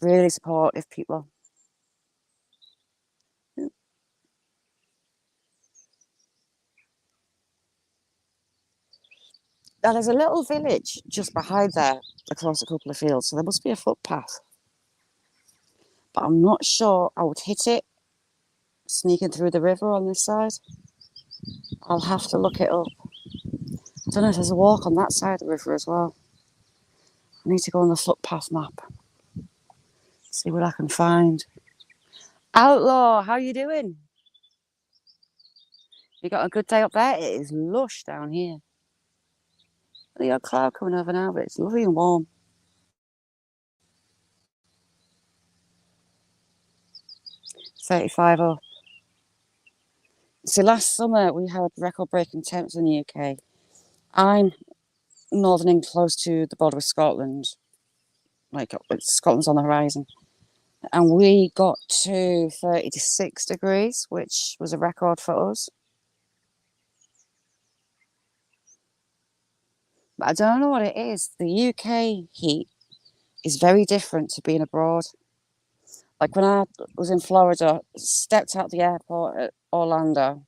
Really supportive people. Now, there's a little village just behind there, across a couple of fields, so there must be a footpath. But I'm not sure I would hit it sneaking through the river on this side. I'll have to look it up. I don't know if there's a walk on that side of the river as well. I need to go on the footpath map. See what I can find. Outlaw, how you doing? You got a good day up there? It is lush down here. The odd cloud coming over now, but it's lovely and warm. 35 up. See, last summer we had record-breaking temps in the UK. I'm northern and close to the border with Scotland. Like, Scotland's on the horizon. And we got to 36 degrees, which was a record for us. But I don't know what it is. The UK heat is very different to being abroad. Like when I was in Florida, stepped out the airport at Orlando,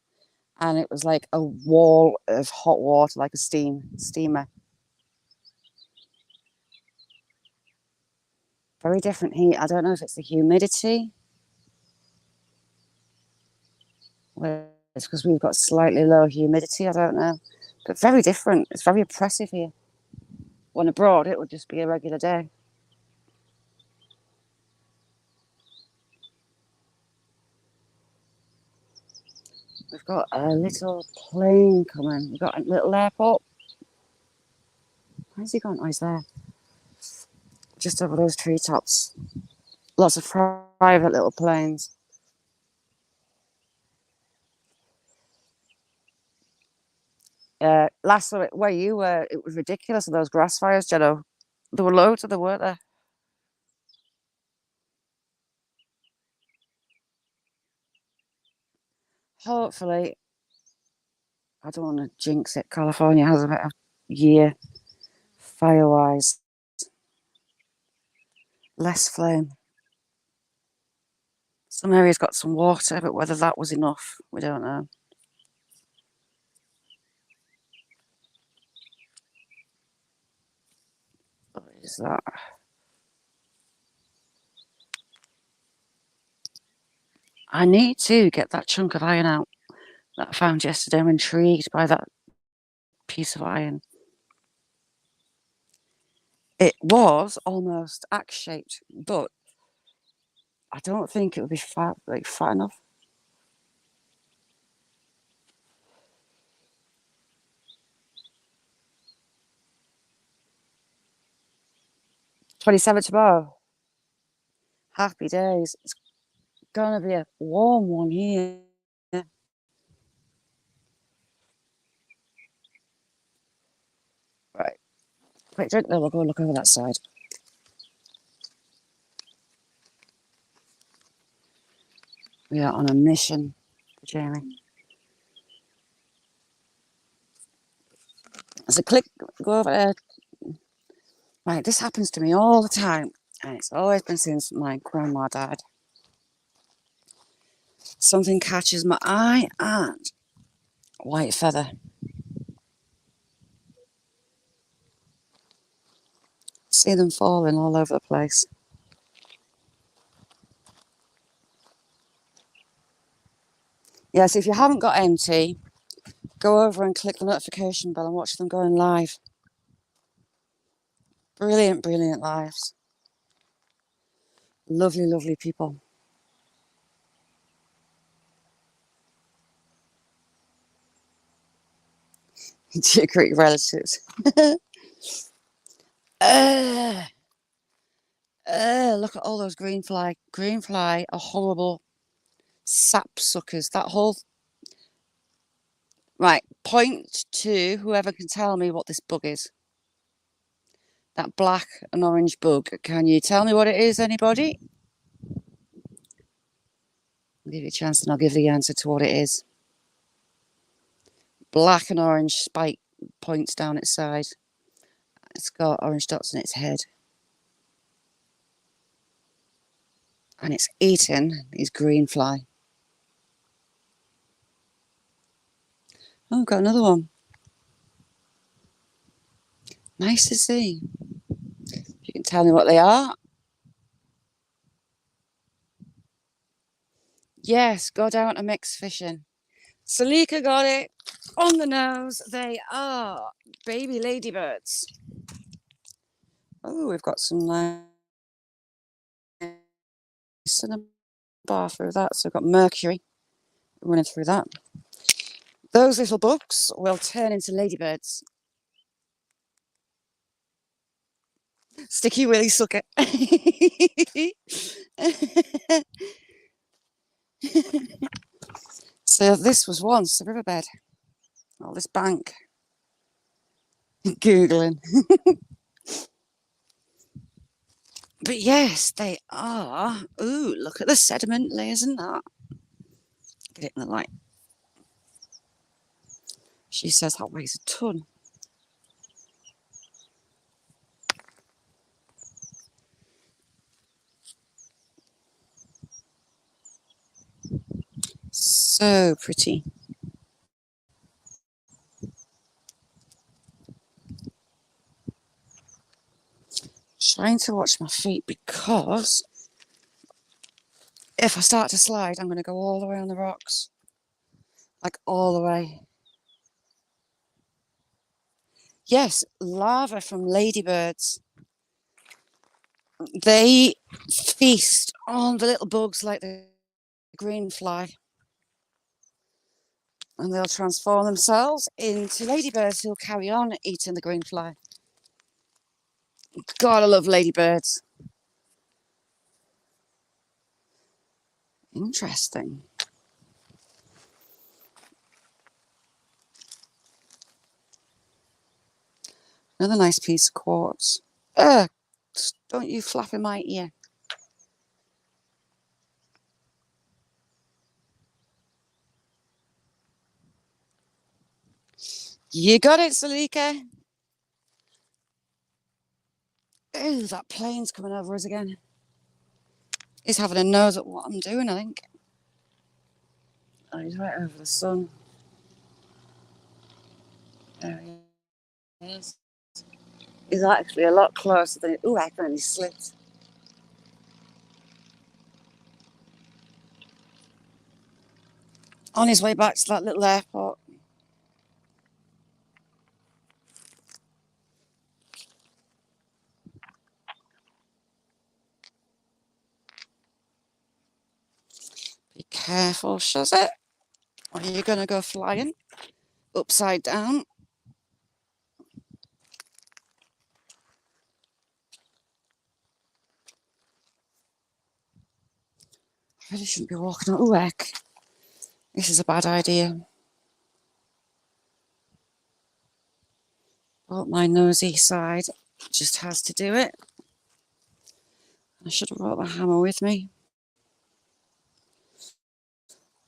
and it was like a wall of hot water, like a steamer. Very different heat. I don't know if it's the humidity. Well, it's because we've got slightly low humidity. I don't know. But very different. It's very oppressive here. When abroad, it would just be a regular day. We've got a little plane coming. We've got a little airport. Where's he gone? Oh, he's there. Just over those treetops. Lots of private little planes. Last summer, where you were, it was ridiculous. Those grass fires, you know. There were loads of them, weren't there? hopefully, I don't want to jinx it. California has a better year fire-wise. Less flame. Some areas got some water, but whether that was enough, we don't know. What is that? I need to get that chunk of iron out that I found yesterday. I'm intrigued by that piece of iron. It was almost axe-shaped, but I don't think it would be fat enough. '27 tomorrow. Happy days. It's gonna be a warm one here. Right. Quick drink, then we'll go look over that side. We are on a mission, Jamie. As a click, go over there. Right, this happens to me all the time, and it's always been since my grandma died. Something catches my eye and white feather. See them falling all over the place. Yes, if you haven't got MT, go over and click the notification bell and watch them going live. Brilliant, brilliant lives. Lovely, lovely people. Great relatives. Look at all those greenfly. Greenfly are horrible sapsuckers. That whole... Right, point to whoever can tell me what this bug is. That black and orange bug. Can you tell me what it is, anybody? I'll give you a chance and I'll give the answer to what it is. Black and orange spike points down its side. It's got orange dots on its head. And it's eating these green fly. Oh, got another one. Nice to see. You can tell me what they are. Yes, go down to mix fishing. Salika got it on the nose. They are baby ladybirds. Oh, we've got some nice cinnabar through that. So we've got mercury running through that. Those little bugs will turn into ladybirds. Sticky Willy sucker. So this was once a riverbed. Oh, this bank. Googling. But yes, they are. Ooh, look at the sediment layers in that. Get it in the light. She says that weighs a ton. So pretty. Trying to watch my feet because if I start to slide, I'm going to go all the way on the rocks. Like all the way. Yes, larvae from ladybirds. They feast on the little bugs like the green fly. And they'll transform themselves into ladybirds who'll carry on eating the green fly. God, I love ladybirds. Interesting. Another nice piece of quartz. Don't you flap in my ear. You got it, Salika. Ooh, that plane's coming over us again. He's having a nose at what I'm doing, I think. Oh, he's right over the sun. There he is. He's actually a lot closer than... Ooh, I can only slipped. On his way back to that little airport. Be careful, Shazzy. Or you're going to go flying upside down. I really shouldn't be walking on. Ooh, heck. This is a bad idea. But my nosy side just has to do it. I should have brought the hammer with me.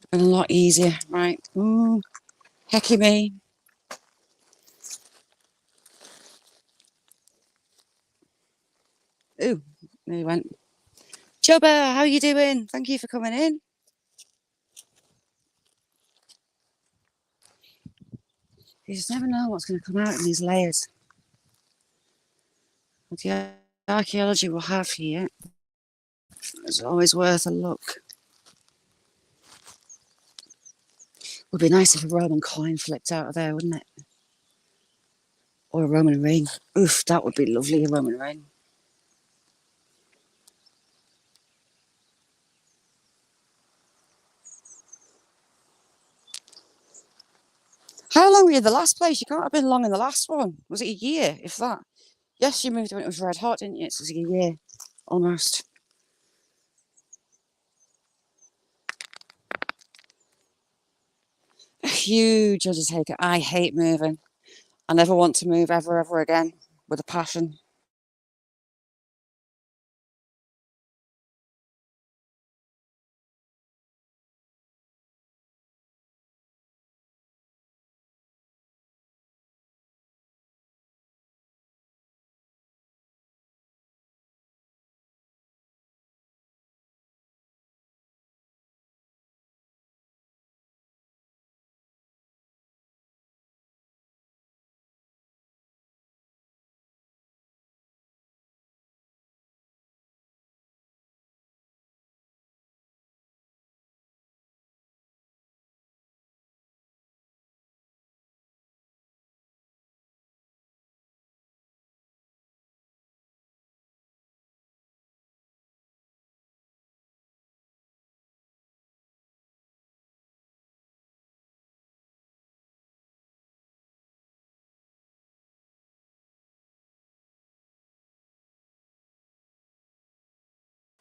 Been a lot easier. Right. Ooh, hecky me. Ooh, there he went. Jobber, how you doing? Thank you for coming in. You just never know what's going to come out in these layers. What the archaeology will have here is always worth a look. Would be nice if a Roman coin flipped out of there, wouldn't it? Or a Roman ring. Oof, that would be lovely, a Roman ring. How long were you in the last place? You can't have been long in the last one. Was it a year, if that? Yes, you moved when it was red hot, didn't you? It was a year, almost. A huge undertaker. I hate moving. I never want to move ever again with a passion.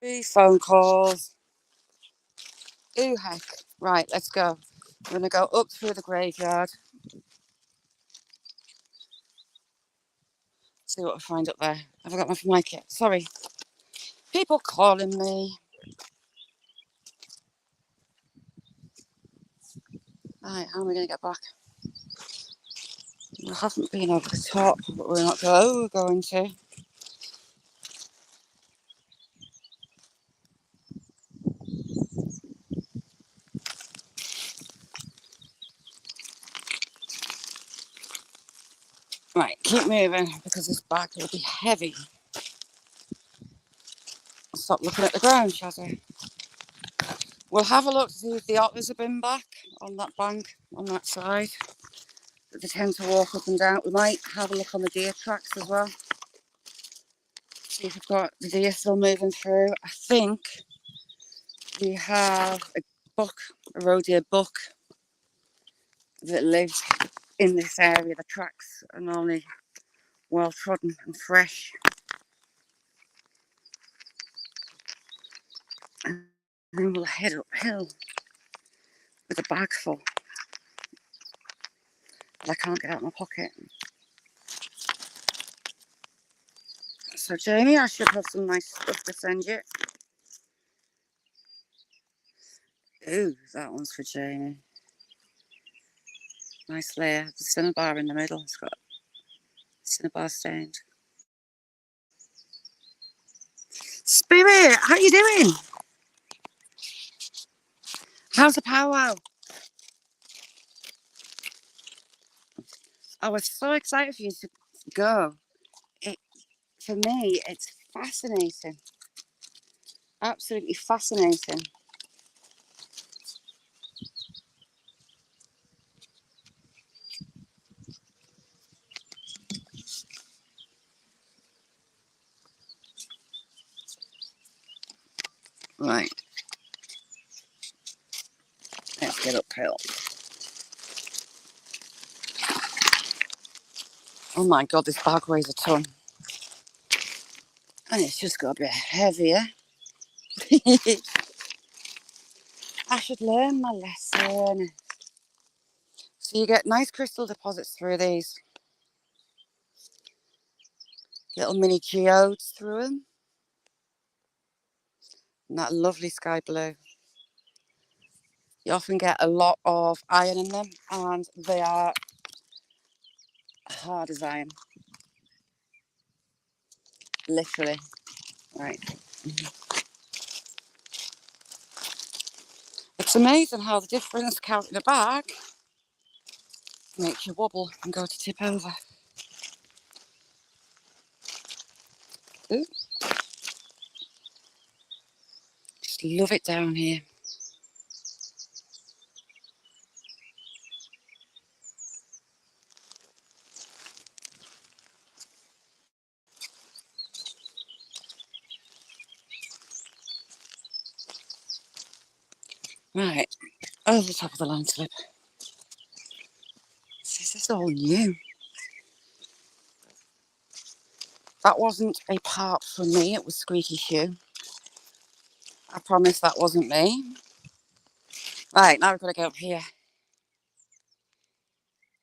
Three phone calls. Ooh, heck. Right, let's go. I'm going to go up through the graveyard. See what I find up there. Have I got my mic yet? Sorry. People calling me. Right, how am I going to get back? We haven't been over the top, but we're not going to. Right, keep moving because this bag will be heavy. Stop looking at the ground, Shazzy. We'll have a look to see if the otters have been back on that bank, on that side. They tend to walk up and down. We might have a look on the deer tracks as well. See if we've got the deer still moving through. I think we have a buck, a roe deer buck, that lives in this area. The tracks are normally well trodden and fresh. And then we'll head uphill with a bag full. But I can't get out of my pocket. So Jamie, I should have some nice stuff to send you. Ooh, that one's for Jamie. Nice layer. The cinnabar in the middle. It's got cinnabar stained. Spirit, how you doing? How's the powwow? I was so excited for you to go. For me, it's fascinating. Absolutely fascinating. Right. Let's get uphill. Oh my God, this bag weighs a ton. And it's just got a bit heavier. I should learn my lesson. So you get nice crystal deposits through these. Little mini geodes through them. And that lovely sky blue. You often get a lot of iron in them, and they are hard as iron. Literally. Right. It's amazing how the difference count in a bag makes you wobble and go to tip over. Ooh. Just love it down here. Right. Over the top of the landslip. This is all new. That wasn't a part from me, it was Squeaky Shoe. I promise that wasn't me. Right, now we've got to go up here.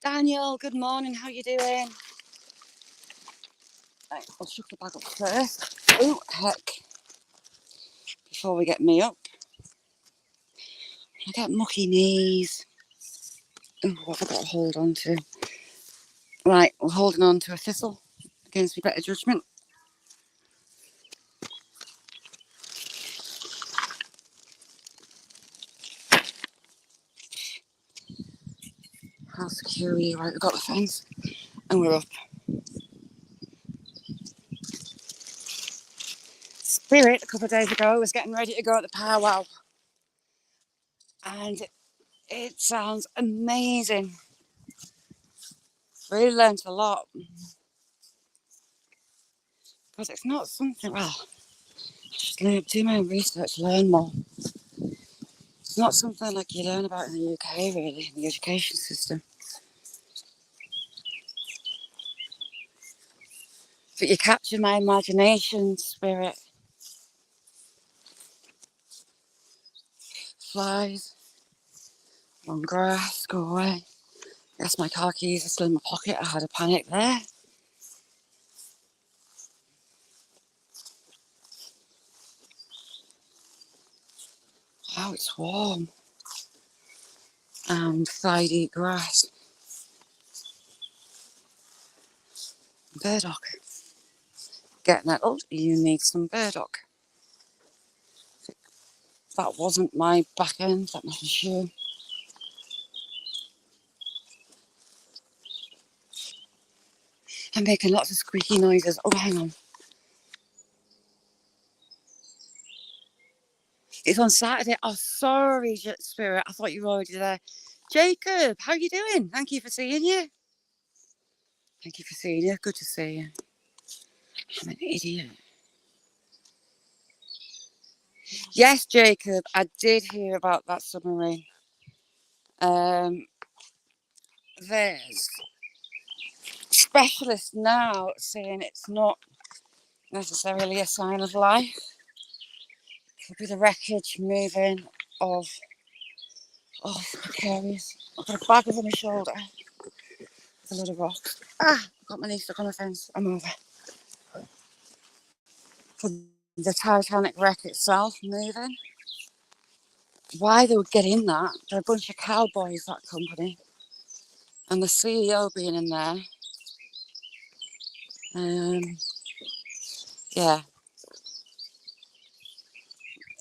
Daniel, good morning, how you doing? Right, I'll chuck the bag up first. Oh, heck. Before we get me up. I get mucky knees. Oh, what have I got to hold on to? Right, we're holding on to a thistle against my better judgment. How secure are you? Right, we've got the fence and we're up. Spirit, a couple of days ago, was getting ready to go at the powwow. And it sounds amazing. Really learnt a lot. Because it's not something, well, just do my own research, learn more. It's not something like you learn about in the UK, really, in the education system. But you capture my imagination, Spirit. Flies, long grass, go away. Yes, my car keys are still in my pocket. I had a panic there. Wow, it's warm. And thigh-deep grass. Burdock. Get nettled, you need some burdock. That wasn't my back end, that was a shoe. I'm making lots of squeaky noises. Oh, hang on. It's on Saturday. Oh, sorry, Spirit. I thought you were already there. Jacob, how you doing? Thank you for seeing you. Thank you for seeing you. Good to see you. I'm an idiot. Yes, Jacob, I did hear about that submarine. There's specialists now saying it's not necessarily a sign of life. It could be the wreckage moving of, oh, it's precarious. I've got a bag over my shoulder with a load of rocks. Ah, I've got my knee stuck on the fence. I'm over. For the Titanic wreck itself moving. Why they would get in that? They're a bunch of cowboys, that company. And the CEO being in there, yeah.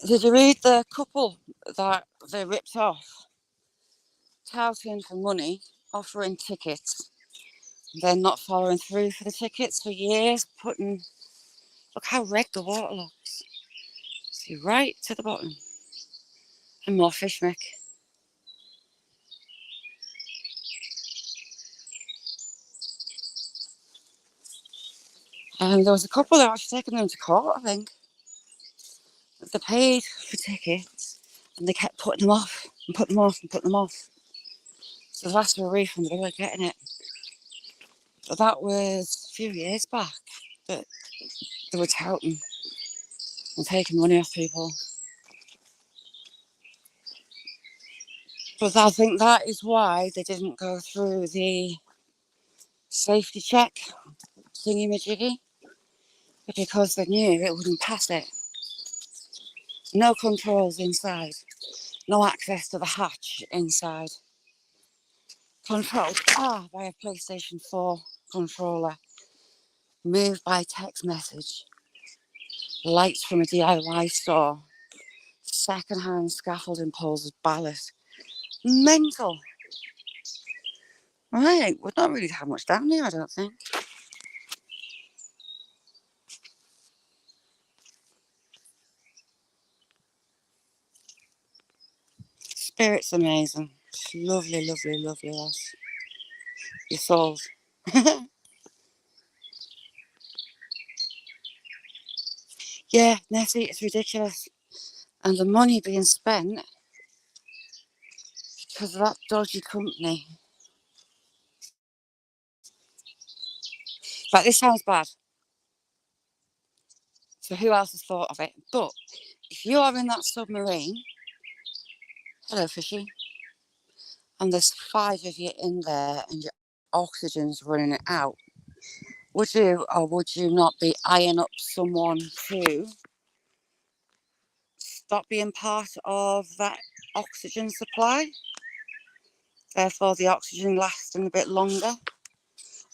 Did you read the couple that they ripped off? Touting for money, offering tickets, then not following through for the tickets for years, look how red the water looks. See, right to the bottom. And more fish, Mick. And there was a couple that were actually taking them to court, I think. They paid for tickets and they kept putting them off and putting them off and putting them off. So they've asked for a refund, they weren't getting it. But that was a few years back that they were touting and taking money off people. But I think that is why they didn't go through the safety check thingy-majiggy, because they knew it wouldn't pass it. No controls inside, no access to the hatch inside. Controlled by a PlayStation 4 controller, moved by text message, lights from a DIY store, second-hand scaffolding poles as ballast. Mental. Right, we've not really had much down here, I don't think. Spirit's amazing. Lovely, lovely, lovely lass. You're sold. Yeah, Nessie, it's ridiculous. And the money being spent because of that dodgy company. But this sounds bad. So who else has thought of it? But if you are in that submarine, hello fishy, and there's 5 of you in there and your oxygen's running it out, would you or would you not be eyeing up someone to stop being part of that oxygen supply? Therefore the oxygen lasting a bit longer?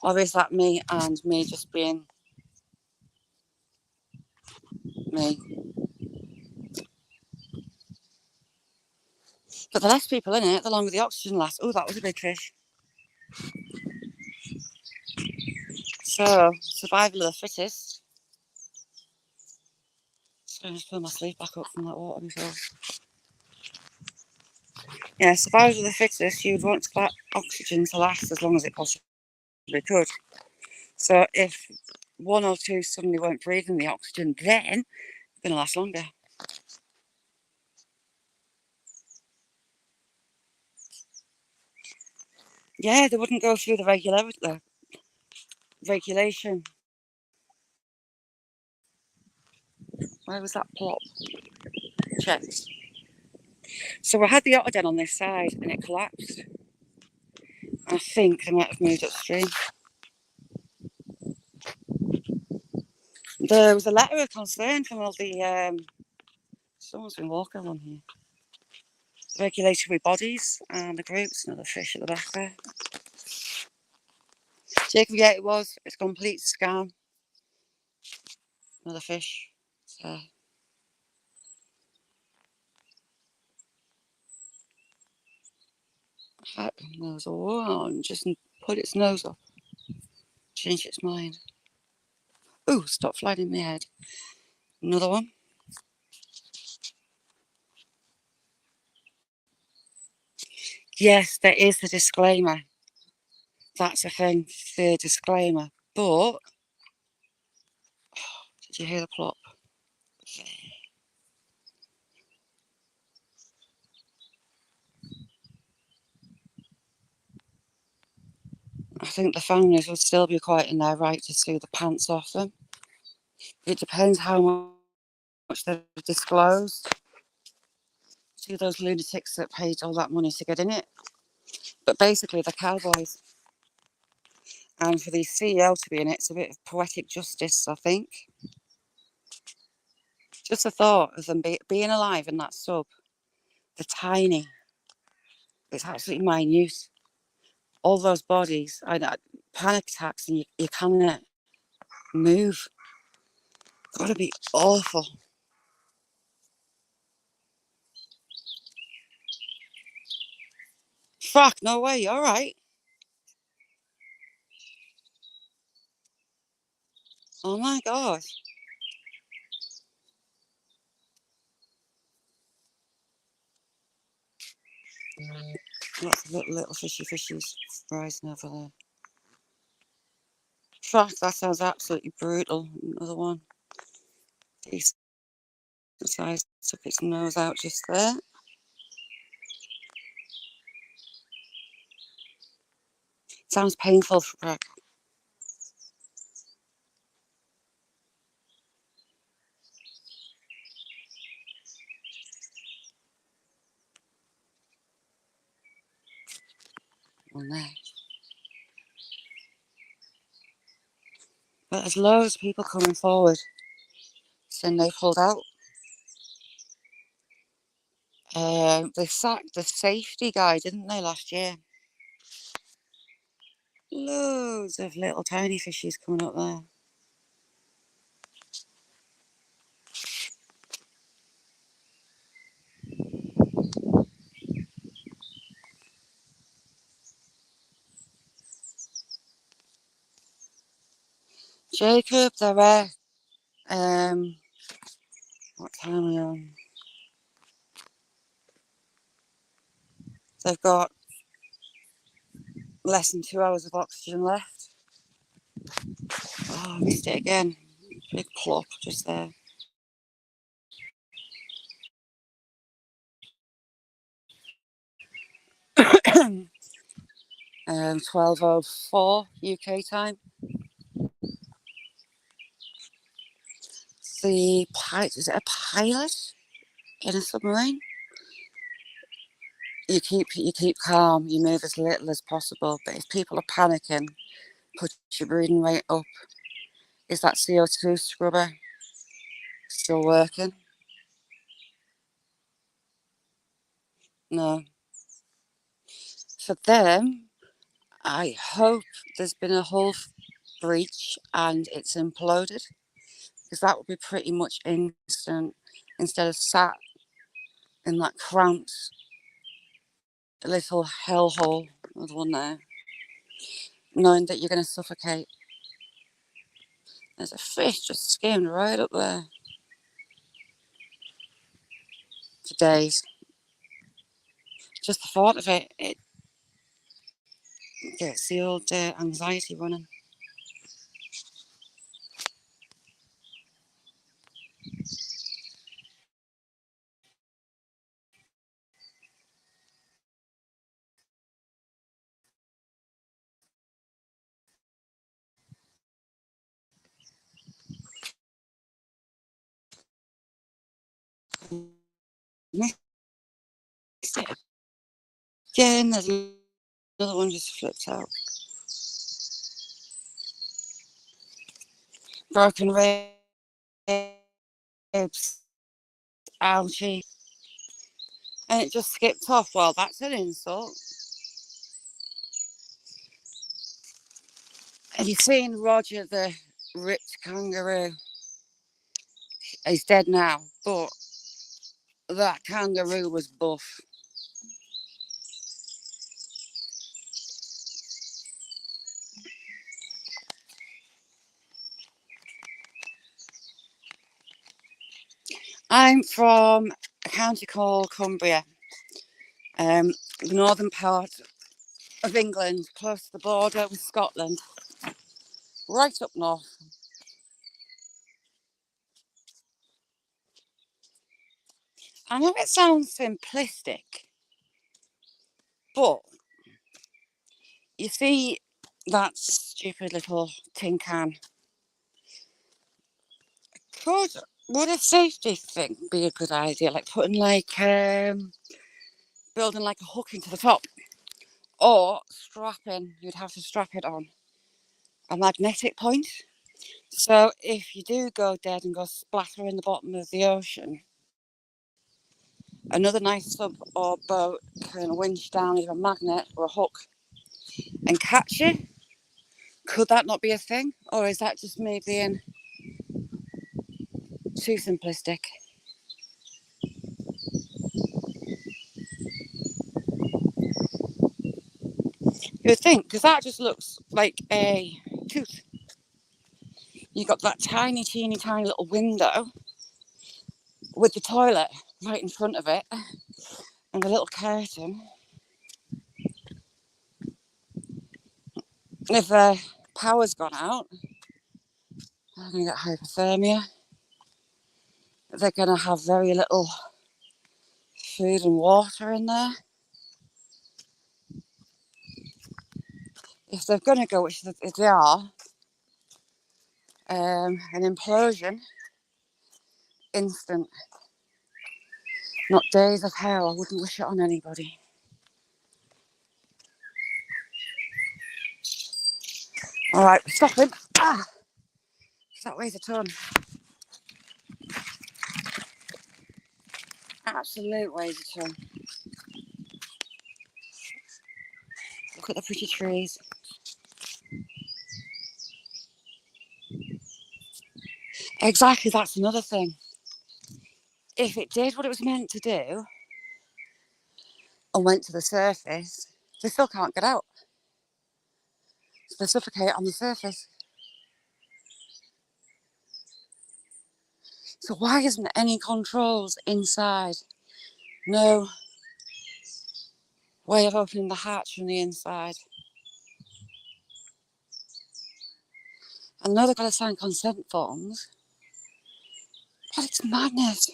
Or is that me and me just being me? But the less people in it, the longer the oxygen lasts. Oh, that was a big fish. So, survival of the fittest. So I'm just pull my sleeve back up from that water before. Yeah, survival of the fittest, you'd want that oxygen to last as long as it possibly could. So if 1 or 2 suddenly weren't breathing the oxygen, then it's going to last longer. Yeah, they wouldn't go through the regulation. Where was that plot? Checked. So we had the otter den on this side and it collapsed. I think they might have moved upstream. There was a letter of concern from all the someone's been walking along here. Regulatory bodies and the groups, another fish at the back there. Jacob, yeah, it was. It's a complete scam. Another fish. So. Nose and just put its nose up. Change its mind. Oh, stop flying in my head. Another one. Yes, there is the disclaimer. That's a thing, the disclaimer. But, did you hear the plop? I think the families would still be quite in their right to sue the pants off them. It depends how much they've disclosed to those lunatics that paid all that money to get in it. But basically, they're cowboys. And for the CEO to be in it, it's a bit of poetic justice, I think. Just the thought of them being alive in that sub, they're tiny. It's absolutely minute. all those bodies, panic attacks, and you can't move. Gotta be awful. Fuck, no way, all right. Oh my god. Lots of little fishies rising over there. Fuck, that sounds absolutely brutal. Another one. Decent size. Took its nose out just there. Sounds painful for one there. But there's loads of people coming forward saying they pulled out. They sacked the safety guy, didn't they, last year? Loads of little tiny fishies coming up there. Jacob, they're rare. What time are we on? They've got less than 2 hours of oxygen left. Oh, I missed it again. Big plop just there. 12:04 UK time. The pilot, is it a pilot in a submarine? You keep calm, you move as little as possible, but if people are panicking, put your breathing rate up. Is that CO2 scrubber still working? No. For them, I hope there's been a hull breach and it's imploded, because that would be pretty much instant, instead of sat in that cramped little hellhole, there's one there, knowing that you're going to suffocate. There's a fish just skimmed right up there for days. Just the thought of it gets the old anxiety running. Again, there's another one just flipped out. Broken ribs, ouchie. And it just skipped off. Well, that's an insult. Have you seen Roger the ripped kangaroo? He's dead now, but that kangaroo was buff. I'm from a county called Cumbria, the northern part of England, close to the border with Scotland, right up north. I know it sounds simplistic, but you see that stupid little tin can. Would a safety thing be a good idea? Like putting building like a hook into the top, or strapping, you'd have to strap it on a magnetic point. So if you do go dead and go splatter in the bottom of the ocean, another nice sub or boat can winch down either a magnet or a hook and catch you? Could that not be a thing? Or is that just me being too simplistic? You would think, because that just looks like a tooth. You got that tiny, teeny, tiny little window with the toilet right in front of it and a little curtain. And if the power's gone out, they're going to get hypothermia. They're going to have very little food and water in there. If they're going to go, which they are, an implosion, instant. Not days of hell. I wouldn't wish it on anybody. All right, stop him. Ah, that weighs a ton. Absolute weighs a ton. Look at the pretty trees. Exactly, that's another thing. If it did what it was meant to do and went to the surface, they still can't get out. So they suffocate on the surface. So why isn't there any controls inside? No way of opening the hatch from the inside. I know they've got to sign consent forms, but it's madness.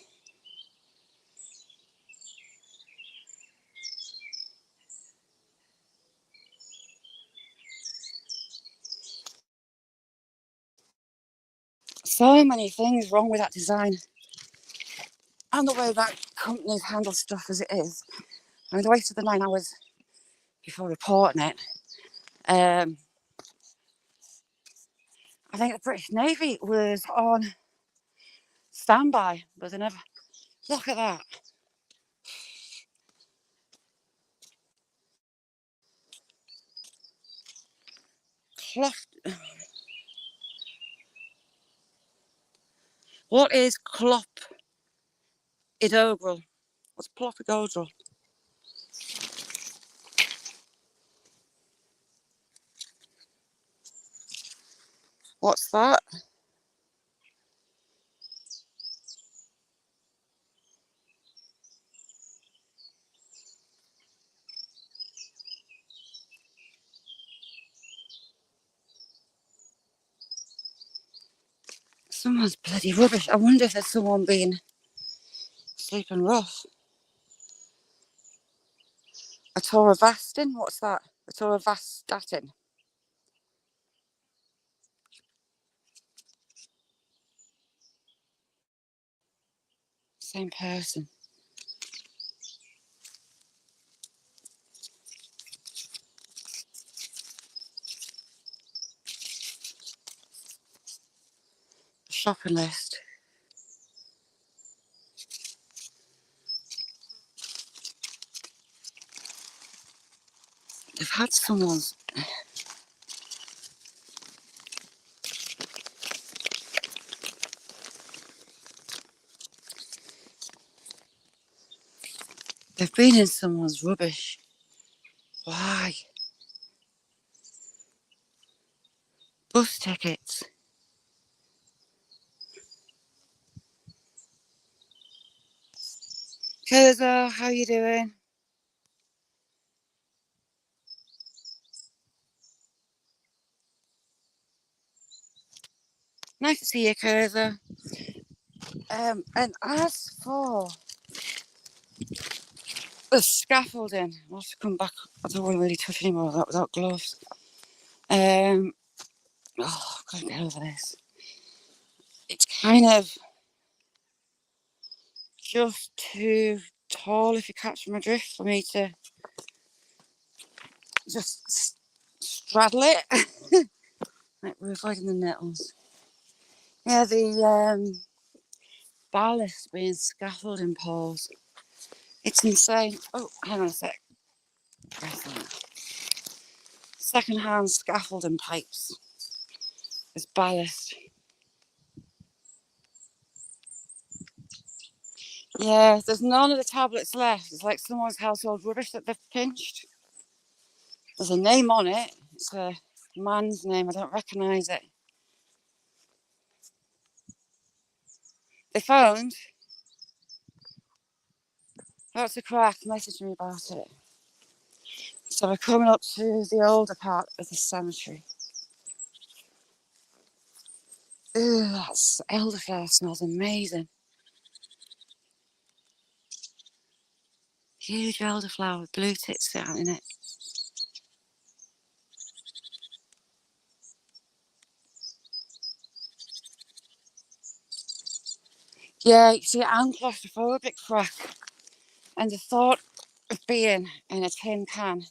So many things wrong with that design. And the way that companies handle stuff as it is. I mean, they wasted the 9 hours before reporting it. I think the British Navy was on standby, but they never. Look at that. Cloth. What is clopidogrel? What's clopidogrel? What's that? Someone's bloody rubbish. I wonder if there's someone been sleeping rough. Atorvastatin? What's that? Atorvastatin. Same person. Shopping list. They've had someone's. They've been in someone's rubbish. Why? Bus tickets. Kurzo, how you doing? Nice to see you, Kurzo. And as for the scaffolding, I'll have to come back. I don't want to really touch any more of that without gloves. Oh, I can't get over this. It's kind of just too tall, if you catch my drift, for me to just straddle it. Right, we're avoiding the nettles. Yeah, the ballast being scaffolding poles. It's insane. Oh, hang on a sec. second-hand scaffolding pipes as ballast. Yeah, there's none of the tablets left. It's like someone's household rubbish that they've pinched. There's a name on it. It's a man's name. I don't recognise it. They phoned. That's a crack. Messaged me about it. So we're coming up to the older part of the cemetery. Ooh, that elderflower smells amazing. Huge elderflower with blue tits out in it. Yeah, you see, I'm claustrophobic, Frank. And the thought of being in a tin can,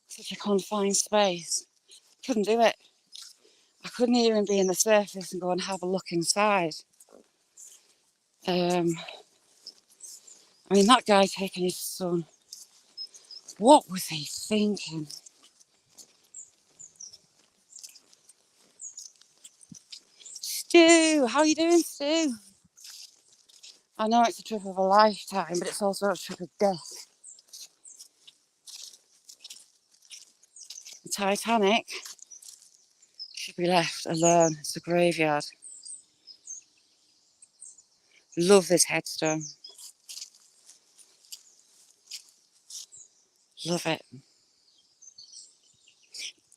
such a confined space, couldn't do it. I couldn't even be in the surface and go and have a look inside. I mean, that guy taking his son, what was he thinking? Stu, how you doing, Stu? I know it's a trip of a lifetime, but it's also a trip of death. The Titanic should be left alone. It's a graveyard. Love this headstone. Love it.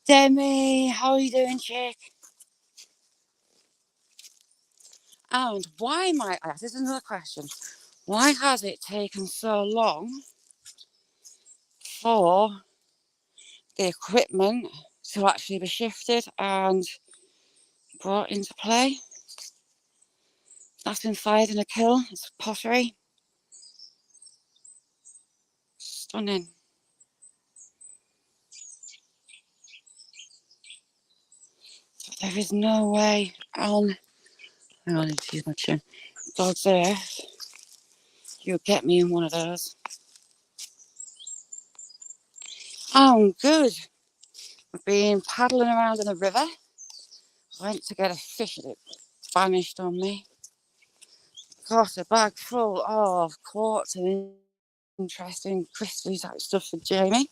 Demi, how are you doing, chick? And why might I ask? This is another question. Why has it taken so long for the equipment to actually be shifted and brought into play? That's been fired in a kiln. It's pottery. Stunning. There is no way on, hang on, I need to use my chin. God's earth, you'll get me in one of those. Oh, good. We've been paddling around in the river. Went to get a fish and it vanished on me. Got a bag full of quartz and interesting crystally type stuff for Jamie.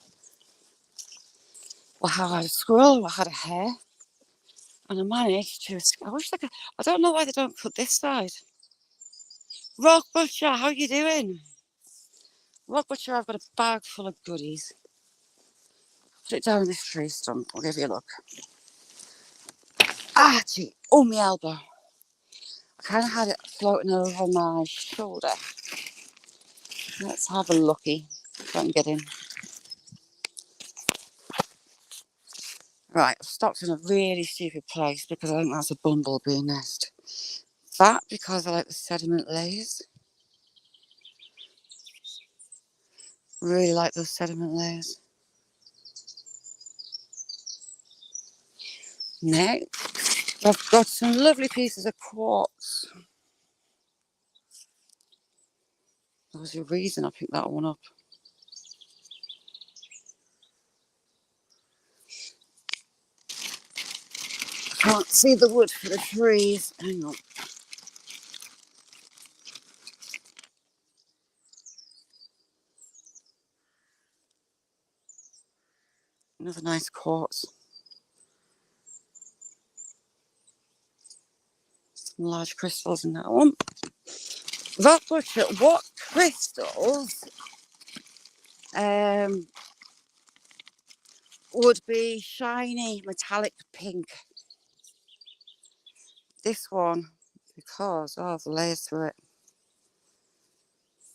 I had a squirrel, I had a hare, and I managed to escape. I wish I could. I don't know why they don't cut this side. Rock Butcher, how you doing? Rock Butcher, I've got a bag full of goodies. Put it down this tree stump. I'll give you a look. Ah, gee. Oh, my elbow. I kind of had it floating over my shoulder. Let's have a looky if I can get in. Right, I've stopped in a really stupid place because I think that's a bumblebee nest. That because I like the sediment layers. Really like those sediment layers. Next, I've got some lovely pieces of quartz. There was a reason I picked that one up. I can't see the wood for the trees. Hang on. Another nice quartz. Some large crystals in that one. Rock Butcher, what crystals would be shiny metallic pink? This one, because of the layers to it.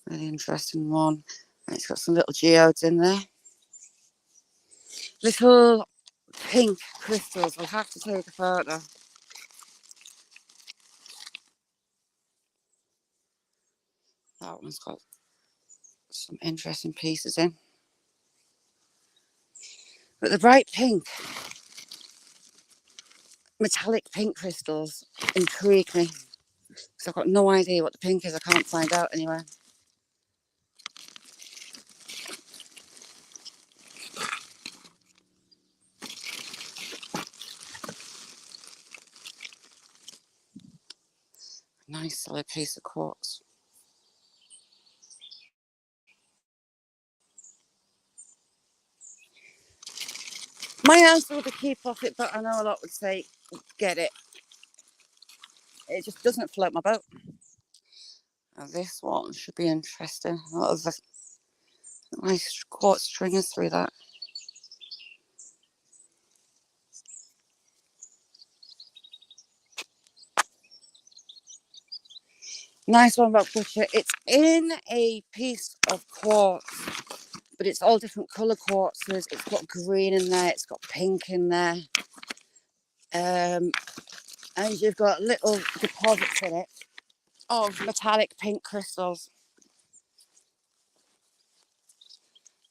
Really interesting one. And it's got some little geodes in there. Little pink crystals. We'll have to take a photo. That one's got some interesting pieces in. But the bright pink, metallic pink crystals intrigue me. Because I've got no idea what the pink is. I can't find out anywhere. Nice solid piece of quartz. My answer would be keep off it, but I know a lot would say get it. It just doesn't float my boat. Now this one should be interesting. A lot of nice quartz stringers through that. Nice one about Butcher. It's in a piece of quartz, but it's all different colour quartzes. It's got green in there, it's got pink in there. And you've got little deposits in it of metallic pink crystals.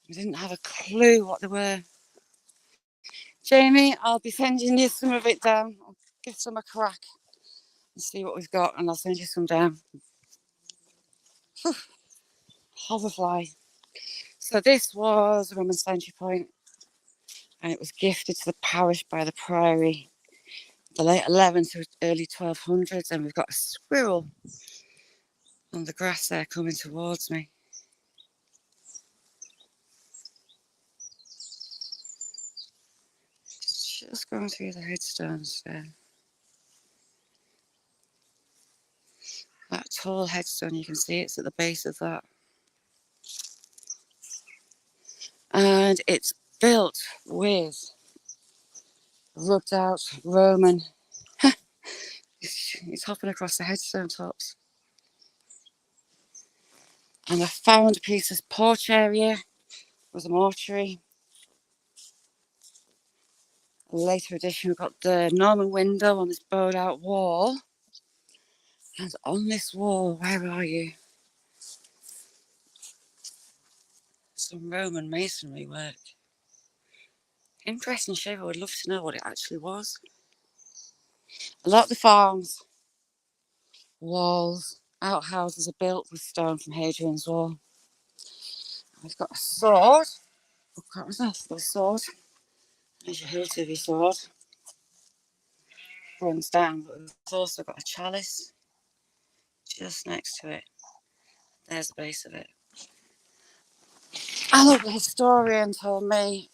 I didn't have a clue what they were. Jamie, I'll be sending you some of it down. I'll give some a crack and see what we've got, and I'll send you some down. Hoverfly. So this was a Roman Century Point, and it was gifted to the parish by the priory, the late 11th to early 1200s, and we've got a squirrel on the grass there coming towards me. Just going through the headstones there. That tall headstone, you can see it's at the base of that. And it's built with rubbed out Roman. He's hopping across the headstone tops. And I found a piece of porch area with a mortuary. A later addition, we've got the Norman window on this bowed out wall. And on this wall, where are you? Some Roman masonry work. Interesting shape. I would love to know what it actually was. A lot of the farms, walls, outhouses are built with stone from Hadrian's Wall. We've got a sword. Oh, crap, was that? The sword. There's your hilt of your sword. Runs down, but we've also got a chalice just next to it. There's the base of it. I love the historian told me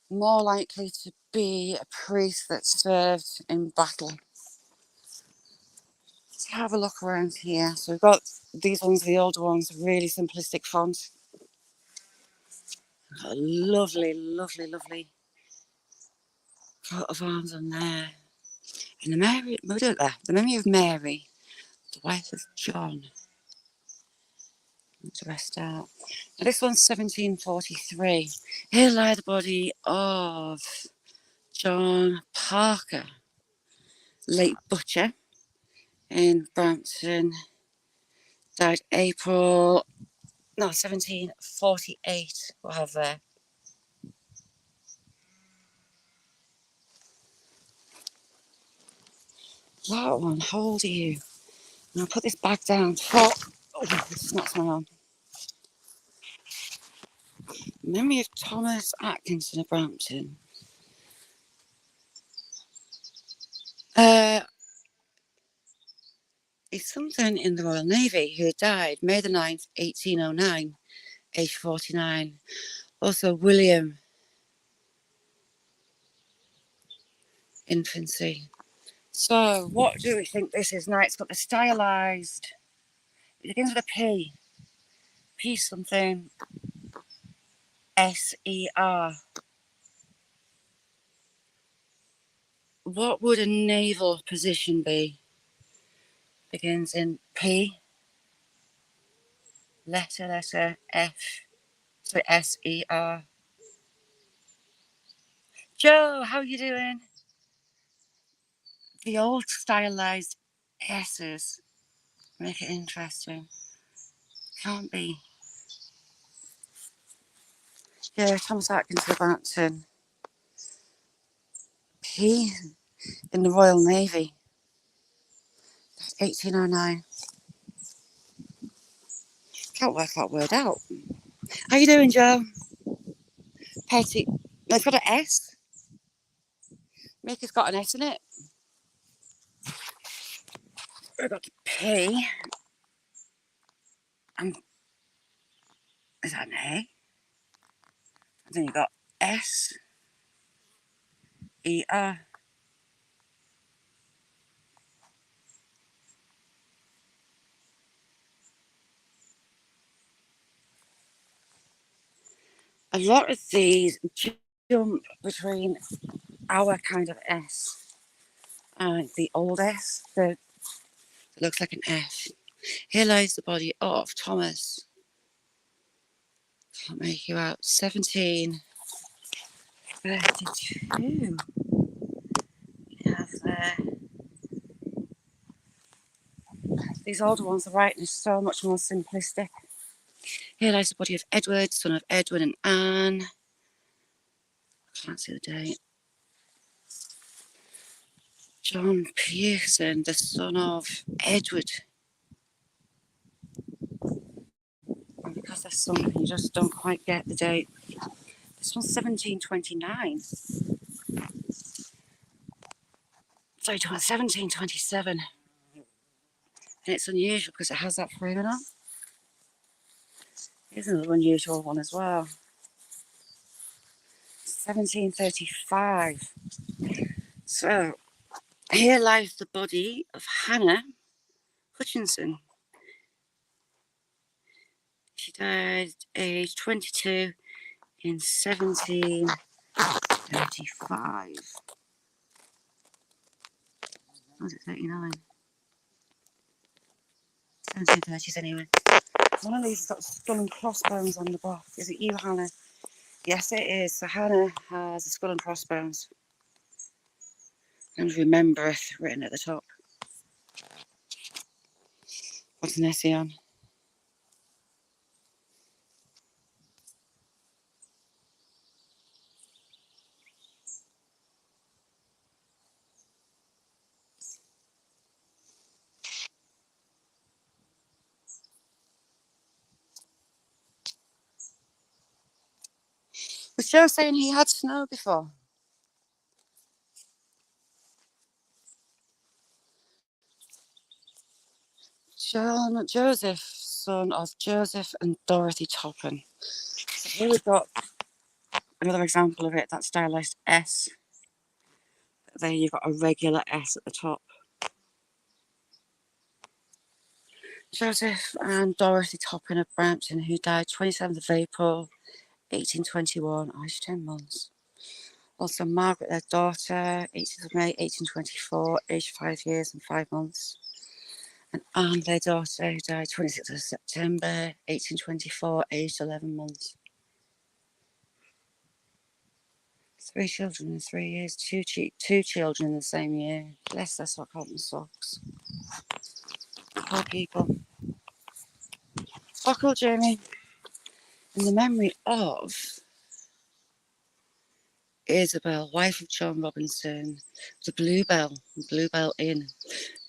more likely to be a priest that served in battle. Let's have a look around here. So we've got these ones, the older ones, really simplistic font. Got a lovely, lovely, lovely coat of arms on there. And the memory of Mary, the wife of John. To rest out. Now this one's 1743. Here lie the body of John Parker, late butcher in Brampton. Died 1748. We'll have there. That one, how old are you? And I'll put this bag down. Oh, this knocks my arm. Memory of Thomas Atkinson of Brampton. It's something in the Royal Navy who died May the 9th, 1809, age 49. Also William, infancy. So what do we think this is now? It's got the stylized, it begins with a P. P something, S-E-R. What would a naval position be? Begins in P, letter, F, so S-E-R. Joe, how are you doing? The old stylized S's make it interesting. Can't be. Yeah, Thomas Atkinson of Brampton. P in the Royal Navy. That's 1809. Can't work that word out. How you doing, Joe? Petty. It's got an S. Mickey's got an S in it. We've got P. Is that an A? And then you've got S, E, R. A lot of these jump between our kind of S and the old S that looks like an F. Here lies the body of Thomas. Can't make you out. 1732. You have there. These older ones, the writing is so much more simplistic. Here lies the body of Edward, son of Edwin and Anne. I can't see the date. John Pearson, the son of Edward. And because they're son, you just don't quite get the date. This one's 1729. Sorry, 1727. And it's unusual because it has that framing on. Here's another unusual one as well. 1735. So, here lies the body of Hannah Hutchinson. She died aged 22 in 1735. Was it 39? 1730s anyway. One of these has got skull and crossbones on the back. Is it you, Hannah? Yes, it is. So Hannah has a skull and crossbones. And remembereth written at the top. What's an essay on? Was Joe saying he had snow before? John Joseph, son of Joseph and Dorothy Topham. So here we've got another example of it, that stylized S. There you've got a regular S at the top. Joseph and Dorothy Topham of Brampton, who died 27th of April, 1821, aged 10 months. Also Margaret, their daughter, 18th of May, 1824, aged 5 years and 5 months. And Anne, their daughter, who died 26th of September, 1824, aged 11 months. 3 children in 3 years, two children in the same year. Bless their sock and socks. Poor people. Buckle, Jamie. In the memory of Isabel, wife of John Robinson, the Bluebell Inn,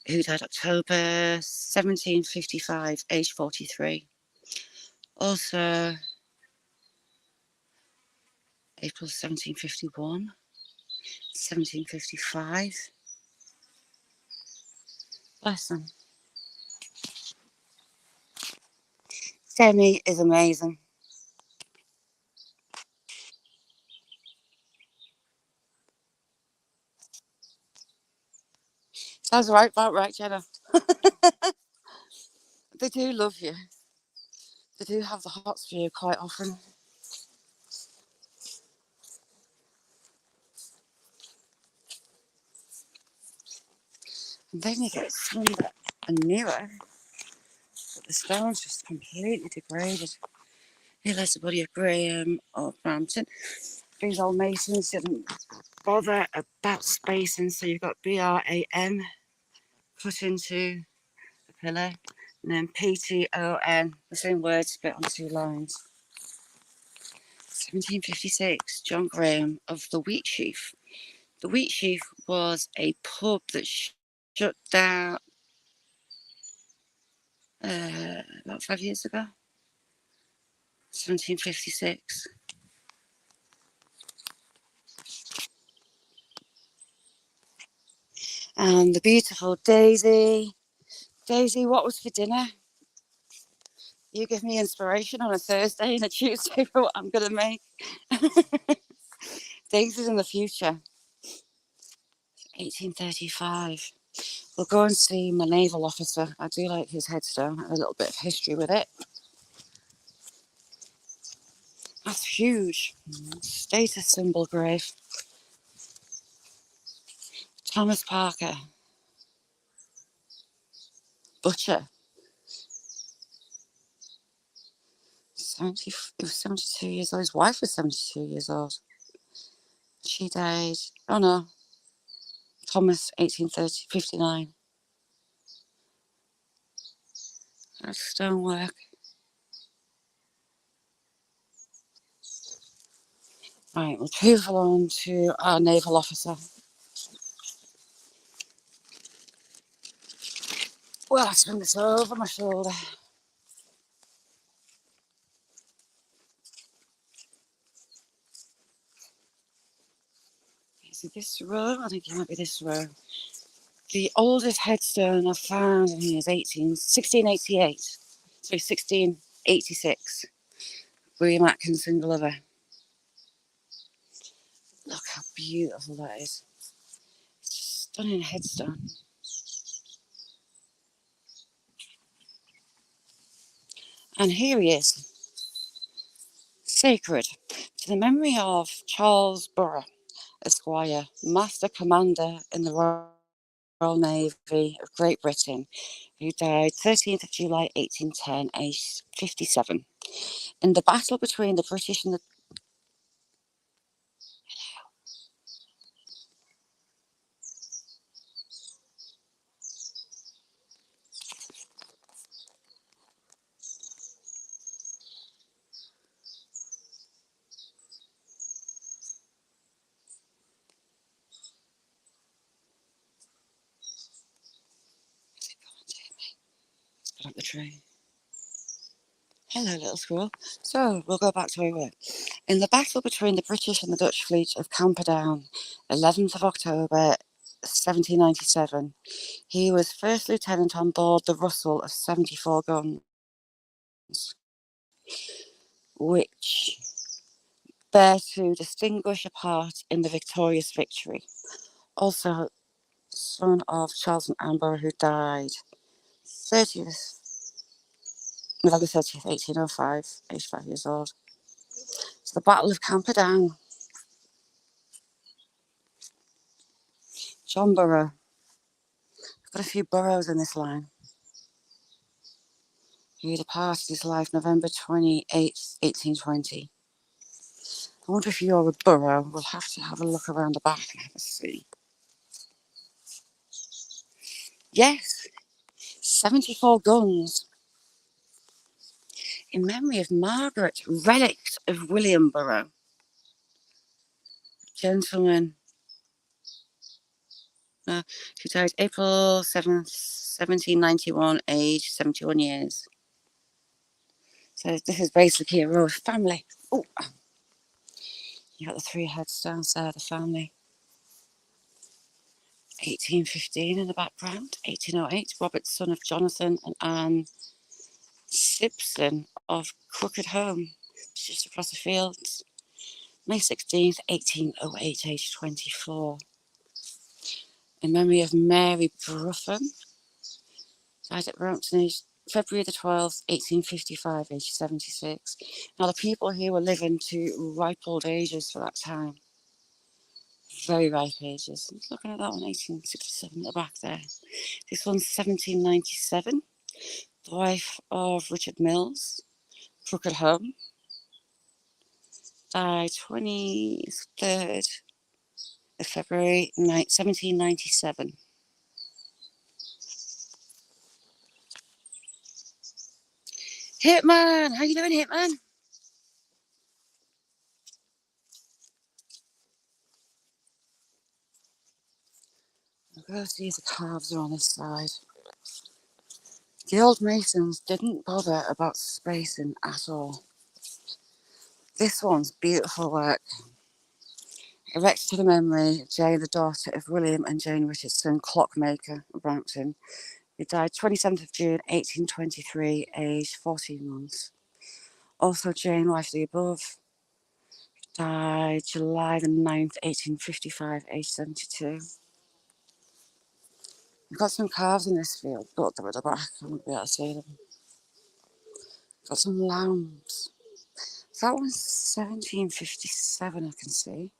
who died October 1755, aged 43. Also, April 1751, 1755. Bless them. Demi is amazing. Sounds right, about right, Jenna. They do love you. They do have the hots for you quite often. And then you get some that are newer, but the stone's just completely degraded. Here lies the body of Graham of Brampton. These old masons didn't bother about spacing, so you've got BRAM put into the pillar, and then PTON, the same word split on 2 lines. 1756, John Graham of the Wheatsheaf. The Wheatsheaf was a pub that shut down about 5 years ago. 1756. And the beautiful Daisy, Daisy, what was for dinner? You give me inspiration on a Thursday and a Tuesday for what I'm going to make. Daisy's in the future. 1835. We'll go and see my naval officer. I do like his headstone. A little bit of history with it. That's huge. Status symbol grave. Thomas Parker. Butcher. He was 72 years old. His wife was 72 years old. She died. Oh no. Thomas, 1859. That's stonework. Right, we'll move along to our naval officer. Well, I swing this over my shoulder. Is it this row? I think it might be this row. The oldest headstone I've found in here is 1688. Sorry, 1686. William Atkinson Glover. Look how beautiful that is. Stunning headstone. And here he is. Sacred. To the memory of Charles Burr, Esquire, Master Commander in the Royal Navy of Great Britain, who died 13th of July 1810, aged 57. In the battle between the British and the... Got up the tree. Hello, little squirrel. So, we'll go back to where we were. In the battle between the British and the Dutch fleet of Camperdown, 11th of October, 1797, he was first lieutenant on board the Russell of 74 guns, which bear to distinguish a part in the victorious victory. Also, son of Charles and Anne Burr, who died 30th, November 30th, 1805, aged 5 years old. It's the Battle of Camperdown. John Burrow. I've got a few Burrows in this line. He departed his life November 28th, 1820. I wonder if you're a Burrow. We'll have to have a look around the back and have a see. Yes, 74 guns. In memory of Margaret, relict of William Burrow. Gentleman. Who died April 7th, 1791, aged 71 years. So this is basically a royal family. Oh, you got the three headstones there, the family. 1815 in the background. 1808, Robert, son of Jonathan and Anne Simpson of Crooked Home, just across the fields. May 16th, 1808, aged 24. In memory of Mary Bruffin, died at Brampton, aged February the 12th, 1855, aged 76. Now, the people here were living to ripe old ages for that time. Very ripe ages. Looking at that one, 1867 at the back there. This one's 1797. The wife of Richard Mills, Crooked Home. Died 23rd of February, 1797. Hitman! How you doing, Hitman? I'll go see if the calves are on this side. The old masons didn't bother about spacing at all. This one's beautiful work. Erected to the memory of Jane, the daughter of William and Jane Richardson, clockmaker of Brampton, He died 27th of June 1823, aged 14 months. Also Jane, wife of the above, died July the 9th, 1855, aged 72. We've got some calves in this field, but they're at the back. I won't be able to see them. Got some lambs. That one's 1757, I can see.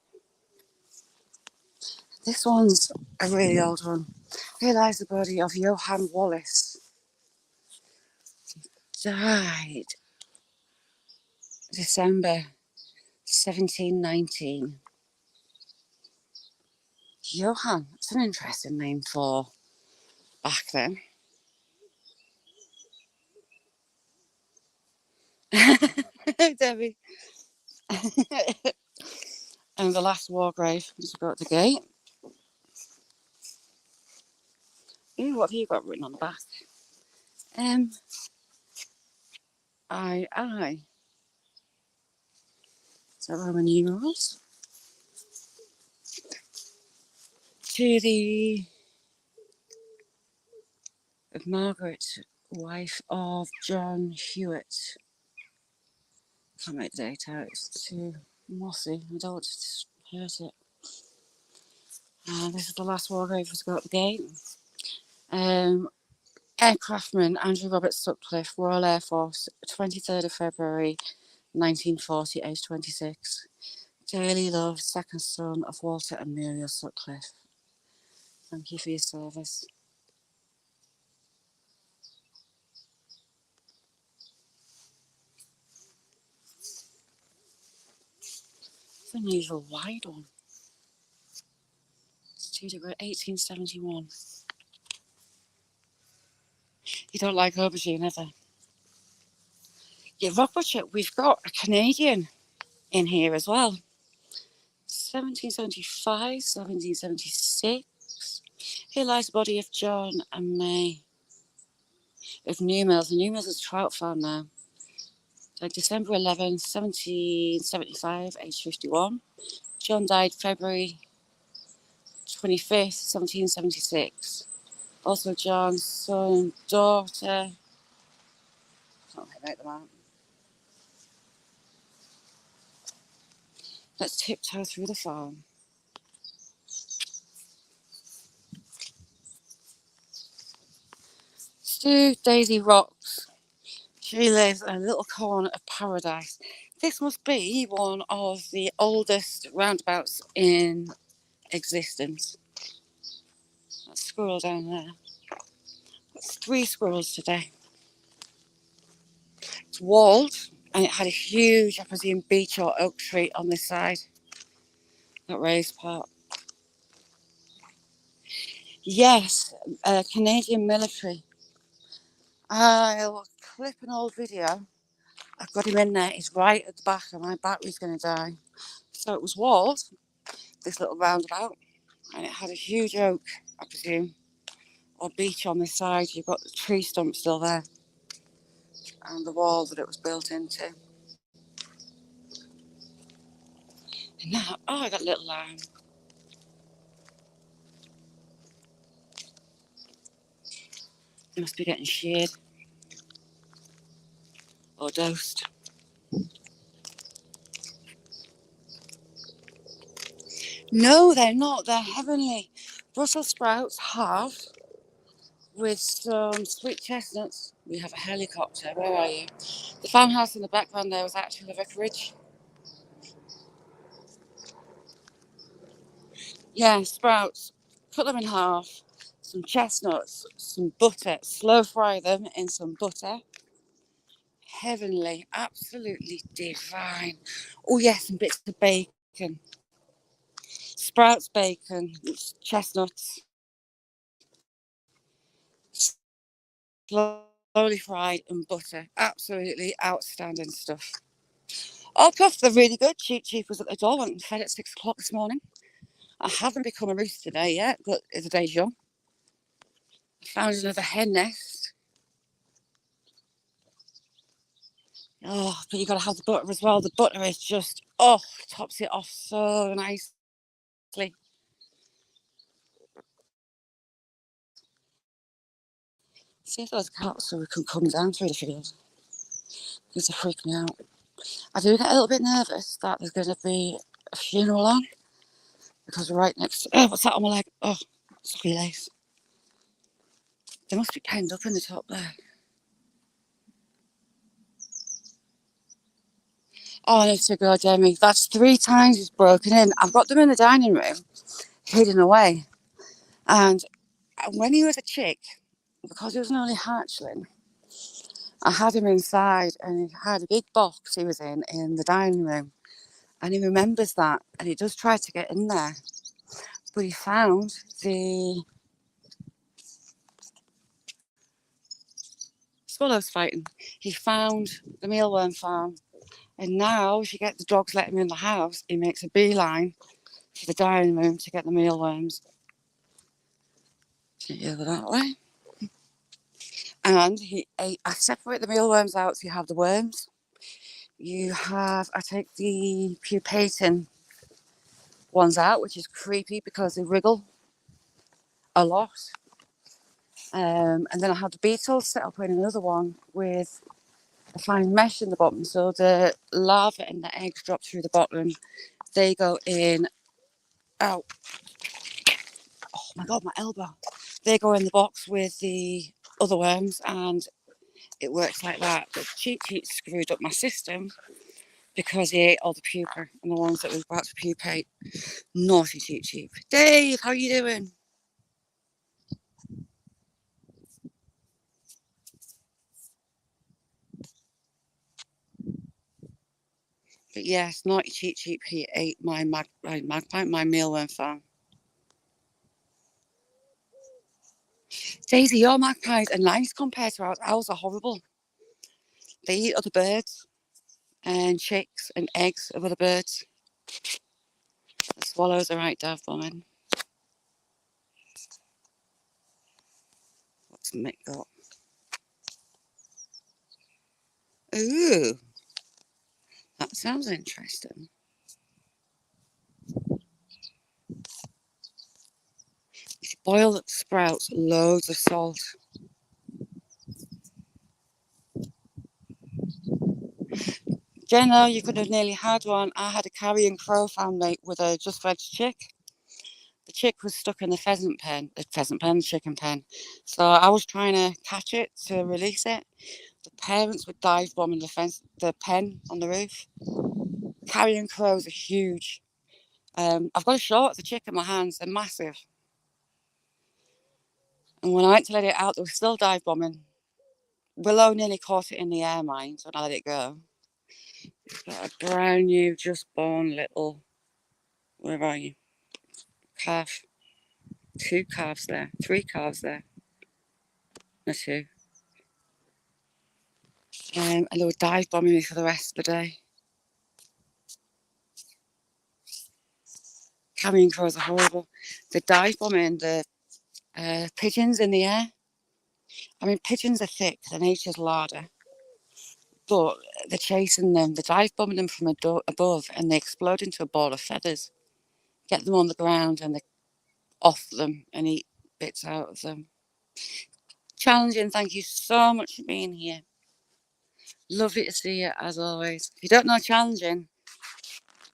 This one's a really old one. Here lies the body of Johann Wallace. Died December 1719. Johann, that's an interesting name for back then. Debbie. And the last war grave is about the gate. Ooh, what have you got written on the back? I. Is that Roman numerals? To the of Margaret, wife of John Hewitt. Can't make the date out, it's too mossy. I don't want to hurt it. This is the last war grave was got at the gate. Aircraftman Andrew Robert Sutcliffe, Royal Air Force, 23rd of February 1940, age 26. Dearly loved, second son of Walter and Muriel Sutcliffe. Thank you for your service. It's an unusual wide one. It's 2 degree, 1871. You don't like aubergine, ever? Yeah, rock butcher, we've got a Canadian in here as well. 1775, 1776. Here lies the body of John and May of Newmills. The Newmills is a trout farm now. Died December 11, 1775, age 51. John died February 25th, 1776. Also John's son, daughter. Can't make them out. Let's tiptoe through the farm. Stu Daisy Rocks. She lives in a little corner of paradise. This must be one of the oldest roundabouts in existence. That squirrel down there. That's 3 squirrels today. It's walled and it had a huge, I presume, beech or oak tree on this side. That raised part. Yes, Canadian military. I'll clip an old video. I've got him in there. He's right at the back and my battery's going to die. So it was walled, this little roundabout, and it had a huge oak, I presume, or beech on this side. You've got the tree stump still there and the wall that it was built into. And now, oh, I got a little lamb. They must be getting sheared or dosed. No, they're not. They're heavenly. Brussels sprouts halved with some sweet chestnuts. We have a helicopter. Where are you? The farmhouse in the background there was actually the vicarage. Yeah, sprouts. Cut them in half. Some chestnuts, some butter. Slow fry them in some butter. Heavenly. Absolutely divine. Oh, yes, and bits of bacon. Sprouts, bacon, chestnuts. Slowly fried in butter. Absolutely outstanding stuff. Oh, puff, they're really good. Cheap was at the door. Went and fed at 6 o'clock this morning. I haven't become a rooster today yet, but the day's young. I found another hen nest. Oh, but you got to have the butter as well. The butter is just, tops it off so nicely. See if those cats so we can come down through the field. These are freaking me out. I do get a little bit nervous that there's going to be a funeral on because we're right next to. Oh, what's that on my leg? Oh, sorry, lace. They must be penned up in the top there. Oh, I need to go, Jamie. That's 3 times he's broken in. I've got them in the dining room, hidden away. And when he was a chick, because he was an early hatchling, I had him inside and he had a big box he was in the dining room. And he remembers that and he does try to get in there. But he found the swallows fighting. He found the mealworm farm. And now, if you get the dogs let him in the house, he makes a beeline for the dining room to get the mealworms. So you go that way. And I separate the mealworms out so you have the worms. I take the pupating ones out, which is creepy because they wriggle a lot. And then I have the beetles set up in another one with a fine mesh in the bottom. So the larvae and the eggs drop through the bottom. They go in. Oh my God, my elbow. They go in the box with the other worms and it works like that. But Cheap Cheap screwed up my system because he ate all the pupa and the ones that were about to pupate. Naughty Cheap Cheap. Dave, how are you doing? But yes, naughty Cheap Cheap, he ate my magpie, my mealworm farm. Daisy, your magpies are nice compared to ours. Ours are horrible. They eat other birds and chicks and eggs of other birds. The swallows are right daft bombing. What's Mick got? Ooh, that sounds interesting. If you boil the sprouts, loads of salt. Jenna, you could have nearly had one. I had a carrion crow family with a just fledged chick. The chick was stuck in the chicken pen. So I was trying to catch it to release it. The parents were dive bombing the pen on the roof. Carrion crows are huge. I've got a shot of the chick in my hands. They're massive. And when I went to let it out, they were still dive bombing. Willow nearly caught it in the air, mind, when I let it go. Got a brand new, just born little, where are you? Calf. 2 calves there. 3 calves there. No, 2. And they were dive bombing me for the rest of the day. Carrion crows are horrible. They're dive bombing the pigeons in the air. I mean, pigeons are thick. They're nature's larder. But they're chasing them. They're dive bombing them from above and they explode into a ball of feathers. Get them on the ground and they off them and eat bits out of them. Challenging, thank you so much for being here. Lovely to see you as always. If you don't know Challenging,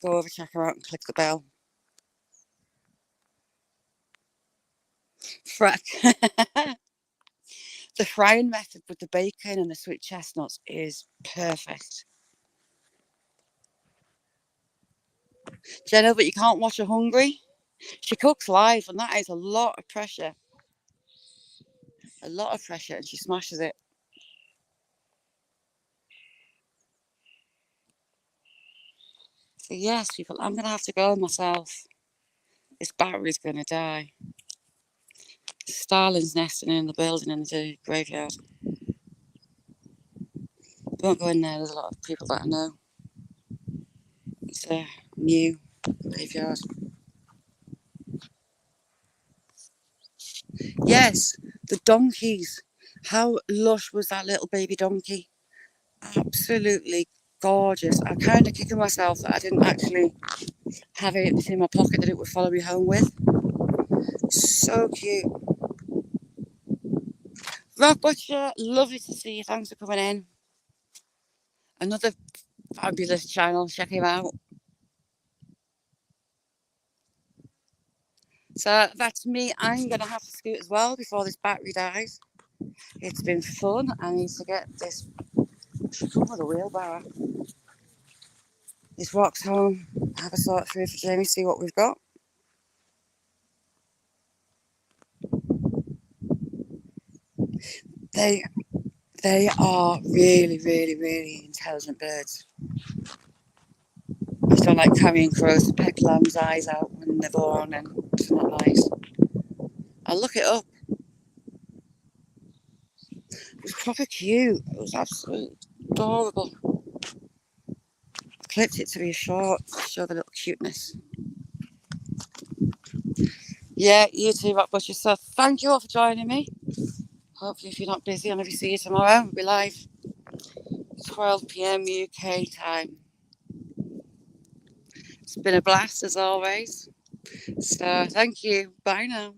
go over, check her out and click the bell. The frying method with the bacon and the sweet chestnuts is perfect. Jenna, but you can't watch her hungry. She cooks live and that is a lot of pressure. A lot of pressure and she smashes it. So yes, people, I'm going to have to go myself. This battery's going to die. Starling's nesting in the building in the graveyard. Don't go in there, there's a lot of people that I know. It's a new graveyard. Yes, the donkeys. How lush was that little baby donkey? Absolutely gorgeous. I'm kind of kicking myself that I didn't actually have it in my pocket that it would follow me home with. So cute. Rock Butcher, lovely to see you. Thanks for coming in. Another fabulous channel. Check him out. So that's me. I'm going to have to scoot as well before this battery dies. It's been fun. I need to get this. Should come with a wheelbarrow. This rocks home. Have a sort through for Jamie. See what we've got. They are really, really, really intelligent birds. I still like carrying crows to peck lambs' eyes out when they're born, and it's not nice. I'll look it up. It was proper cute. It was absolutely adorable. I clipped it to be short to show the little cuteness. Yeah, you too, Rock Butcher. So thank you all for joining me. Hopefully, if you're not busy, I'll maybe see you tomorrow. We'll be live 12 p.m. UK time. It's been a blast as always. So thank you. Bye now.